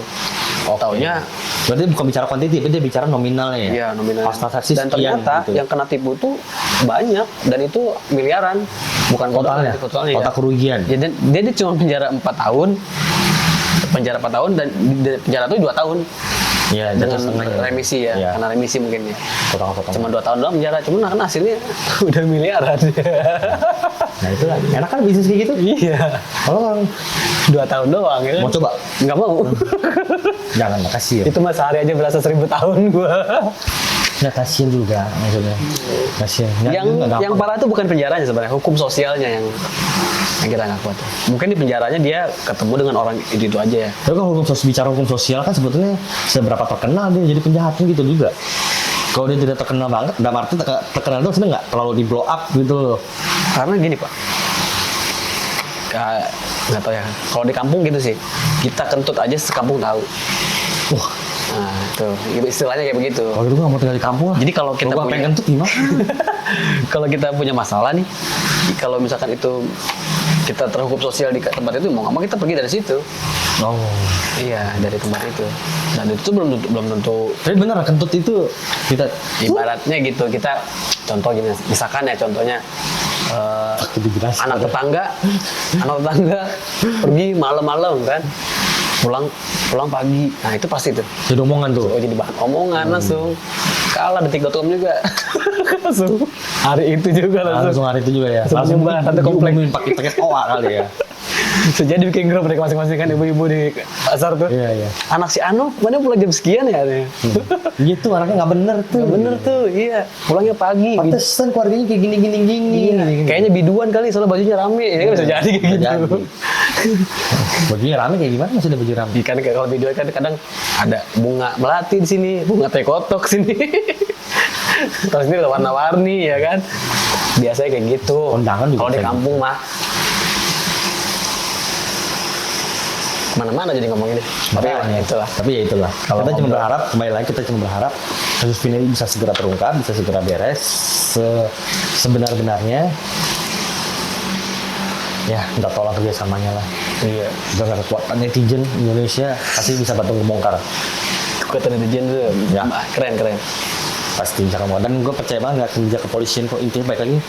Taunya berarti bukan bicara kuantiti, tapi dia bicara nominalnya ya? Iya, nominal. Pas transaksi dan sekian ternyata gitu. yang kena tipu tuh banyak, dan itu miliaran, bukan Totalnya totalnya. Kerugian. Ya, dia cuma penjara 4 tahun. Penjara 4 tahun dan di penjara itu 2 tahun. Iya, Dengan setengahnya. remisi ya, Iya. karena remisi mungkin ya. Potong-potong. Cuma 2 tahun doang penjara, cuma kan hasilnya udah miliaran. Nah itu lah. Enak kan bisnis kayak gitu? Iya. Kalau orang 2 tahun doang ya. mau coba? Nggak mau. Jangan, makasih ya. Itu mah sehari aja berasa 1000 tahun gua. Nggak kasihan juga maksudnya. Kasihan. Yang parah itu bukan penjaranya sebenarnya, hukum sosialnya yang kita nggak kuat. Mungkin di penjaranya dia ketemu dengan orang itu aja ya. Tapi kalau bicara hukum sosial kan sebetulnya seberapa terkenal dia jadi penjahatnya gitu juga. Kalau dia tidak terkenal banget, dalam arti terkenal itu sebenarnya nggak terlalu di blow up gitu loh. Karena gini Pak, nggak tahu ya. Kalau di kampung gitu sih, kita kentut aja sekampung tahu. Wah, Nah itu istilahnya kayak begitu. kalau gitu nggak mau tinggal di kampung lah. Jadi kalau kita Kalau gua punya pengen tuh gimana? kalau kita punya masalah nih, kalau misalkan itu kita terhukum sosial di tempat itu, mau nggak mau kita pergi dari situ. Oh. Iya, dari tempat itu. Dan itu belum tentu. Tapi benar kentut itu kita Ibaratnya gitu, kita contoh gini, misalkan ya contohnya dijelasin. anak tetangga pergi malam-malam kan, pulang pagi. Nah itu pasti tuh. jadi omongan tuh. Oh, jadi bahan omongan langsung. Kalah detik.com juga. Langsung hari itu juga Langsung hari itu juga ya. Langsung nyebar satu komplek. diumumin pakai OA kali ya. Sejadi bikin grup mereka masing-masing kan, ibu-ibu di pasar tuh. Iya. Anak si Anu mana pulang jam sekian ya? Gitu anaknya nggak bener tuh. Nggak bener tuh, iya. Pulangnya pagi. Pantesan keluarganya kayak gini. Iya. Kayaknya biduan kali, soalnya bajunya rame. Ini kan bisa jadi kayak gitu. Jadi. Bajunya rame kayak gimana masih ada baju rame? Kan kalau biduan kan kadang ada bunga melati di sini, bunga teh kotok sini. Terus ini warna-warni ya kan. Biasanya kayak gitu. Kondangan juga kalau di bisa kampung mah mana-mana jadi ngomong ini. Tapi ya itulah. Kalau kita cuma berharap, kembali lagi kita cuma berharap kasus ini bisa segera terungkap, bisa segera beres sebenar-benarnya. Ya, minta tolong kerjasamanya lah. Iya. Dengan kekuatan netizen Indonesia pasti bisa bantu ngebongkar. Kekuatan netizen tuh Ya. keren. Pasti bisa kamu. Dan gue percaya banget nggak akan bicara kepolisian kok. Intinya baik lagi,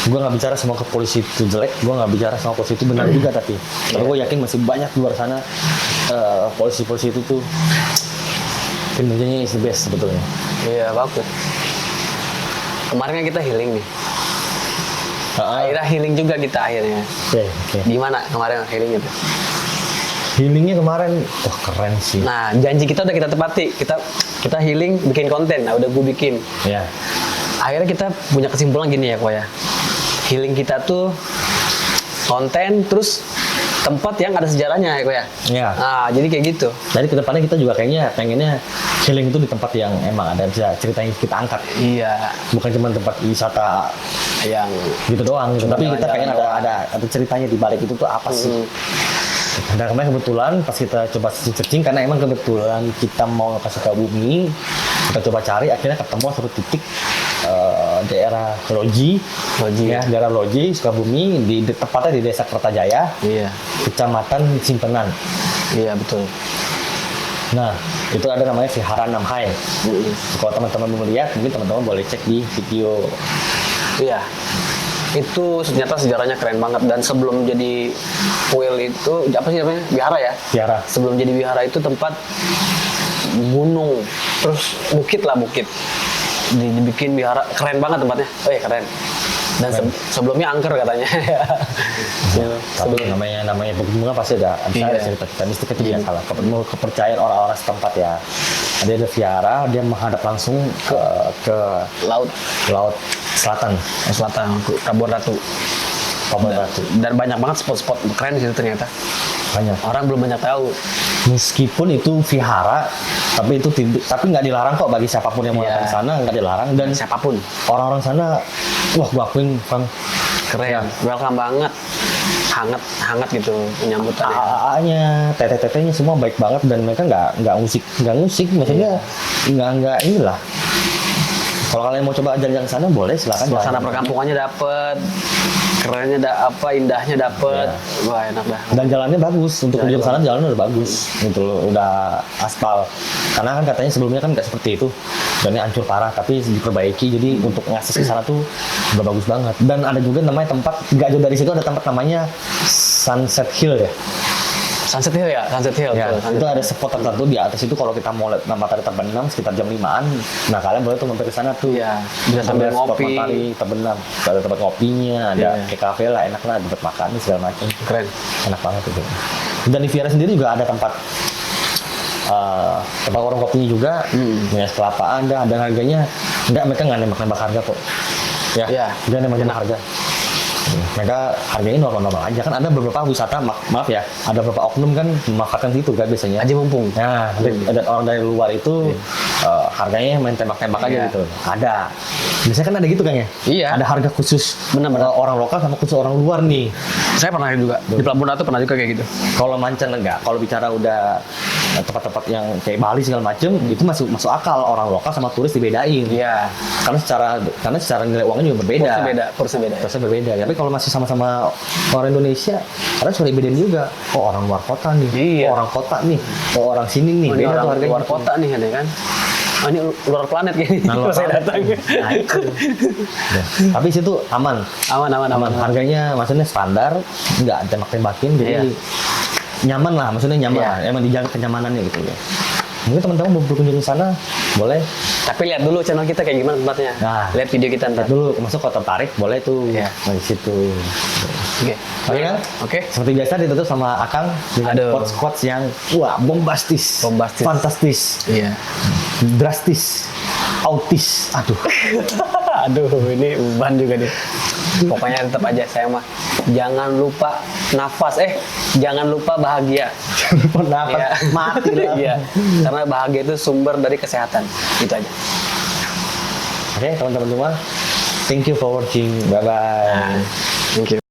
gue nggak bicara semua kepolisi itu jelek, gue nggak bicara semua polisi itu benar juga, tapi gue yakin masih banyak di luar sana polisi-polisi itu tuh kinerjanya is the best sebetulnya. Iya, bagus. Kemarin kan kita healing nih. Akhirnya healing juga kita akhirnya. Oke. Gimana kemarin healingnya tuh? Healingnya kemarin, wah keren sih. Nah, janji kita udah kita tepati. Kita healing, bikin konten. Nah, udah gue bikin. Ya. Akhirnya kita punya kesimpulan gini ya, Ko ya. Healing kita tuh konten, terus tempat yang ada sejarahnya ya, Ko ya. Iya. Nah, jadi kayak gitu. Jadi kedepannya kita juga kayaknya pengennya healing itu di tempat yang emang ada bisa ceritanya kita angkat. Iya. Bukan cuma tempat wisata Yang gitu doang. Gitu. Cuma Tapi kita pengen jalan-jalan ada ceritanya di balik itu tuh apa sih? Dan kemarin kebetulan pas kita coba searching, karena emang kebetulan kita mau ke Sukabumi, kita coba cari, akhirnya ketemu satu titik daerah Loji, ya, daerah Loji, Sukabumi, tepatnya di Desa Kertajaya, Iya. Kecamatan Simpenan. Iya, betul. Nah, itu ada namanya Vihara Namhai. Kalau teman-teman mau lihat, mungkin teman-teman boleh cek di video. Iya. Itu ternyata sejarahnya keren banget, dan sebelum jadi kuil itu apa sih namanya? Wihara ya? Vihara. Sebelum jadi wihara itu tempat gunung, terus bukit, dibikin wihara, keren banget tempatnya. Keren. Dan sebelumnya angker katanya. Tapi namanya pegunungan pasti ada cerita mistik itu biasa lah. Kepercayaan orang-orang setempat ya. Ada vihara, dia menghadap langsung ke laut selatan, Labuan Ratu. Dan banyak banget spot-spot keren di situ ternyata. Banyak. Orang belum banyak tahu. Meskipun itu vihara, tapi nggak dilarang kok bagi siapapun yang mau datang ke sana, nggak dilarang. Dan Siapapun. orang-orang sana, wah gua akuin Bang, Keren. Welcome banget. Hangat gitu penyambutannya. AA-nya, teteh-tetehnya semua baik banget dan mereka nggak ngusik, maksudnya nggak inilah. Kalau kalian mau coba jalan ke sana boleh, silakan. Suasana perkampungannya dapet, kerennya indahnya dapet. Wah enak dah. Dan jalannya bagus, untuk menuju ke sana jalannya udah bagus gitu loh, udah aspal. Karena kan katanya sebelumnya kan nggak seperti itu, jalannya hancur parah, tapi diperbaiki, jadi untuk ngakses ke sana tuh udah bagus banget. Dan ada juga namanya tempat, nggak jauh dari situ ada tempat namanya Sunset Hill ya. Sunset Hill. Ya, itu ada spot tertentu di atas itu kalau kita mau lihat matahari terbenam sekitar jam 5-an. Nah, kalian boleh tuh mampir ke sana tuh. Iya, bisa sambil ngopi. Matahari terbenam. Ada tempat ngopinya, ada kayak kafe lah, enak lah, tempat makan segala macam. Keren. Enak banget itu. Dan di Vihara sendiri juga ada tempat warung kopinya juga, minyak kelapa ada, dan harganya mereka nggak nembak harga kok. Ya. Dia nembak harga. Mereka harganya normal-normal aja, kan ada beberapa wisata, maaf ya, ada beberapa oknum kan memanfaatkan itu kan biasanya. Aja mumpung. Nah, ada orang dari luar itu harganya main tembak-tembak aja gitu. Ada. Biasanya kan ada gitu kan ya? Iya. Ada harga khusus Benar-benar. Orang lokal sama khusus orang luar nih. Saya pernah juga di Pelabuhan Ratu pernah juga kayak gitu. Kalau mancan enggak, kalau bicara udah tempat-tempat yang kayak Bali segala macem, itu masuk akal, orang lokal sama turis dibedain. Iya. Karena secara nilai uangnya juga berbeda. Kursnya beda. Tapi kalau masih sama-sama orang Indonesia, kadang suka dibedain juga. Oh, orang luar kota nih. Iya. Oh, orang kota nih. Oh, orang sini nih. Ini Beda tuh orang harganya. luar kota nih ada kan. Oh, ini luar planet kayaknya. Kalau saya datang. Nah, itu. Ya. Tapi situ aman. Aman. Harganya maksudnya standar, nggak tembak-tembakin, jadi nyaman lah. Maksudnya nyaman. Iya. Emang dijaga kenyamanannya gitu ya. Mungkin teman-teman mau berkunjung ke sana, boleh. Tapi lihat dulu channel kita kayak gimana tempatnya. Nah, lihat video kita ntar. Lihat dulu, masuk kalau tertarik boleh tuh. Iya. Di situ. Oke. Oke kan? Oke. Seperti biasa ditutup sama Akang dengan Aduh. quotes-quotes yang wah bombastis, fantastis, Iya. drastis, autis. Aduh. Aduh, ini beban juga nih. Pokoknya tetap aja saya mah jangan lupa nafas, jangan lupa bahagia. Pendapat Iya. mati lah. Iya. Karena bahagia itu sumber dari kesehatan. Itu aja. Oke, teman-teman semua. Thank you for watching. Bye bye. Thank you.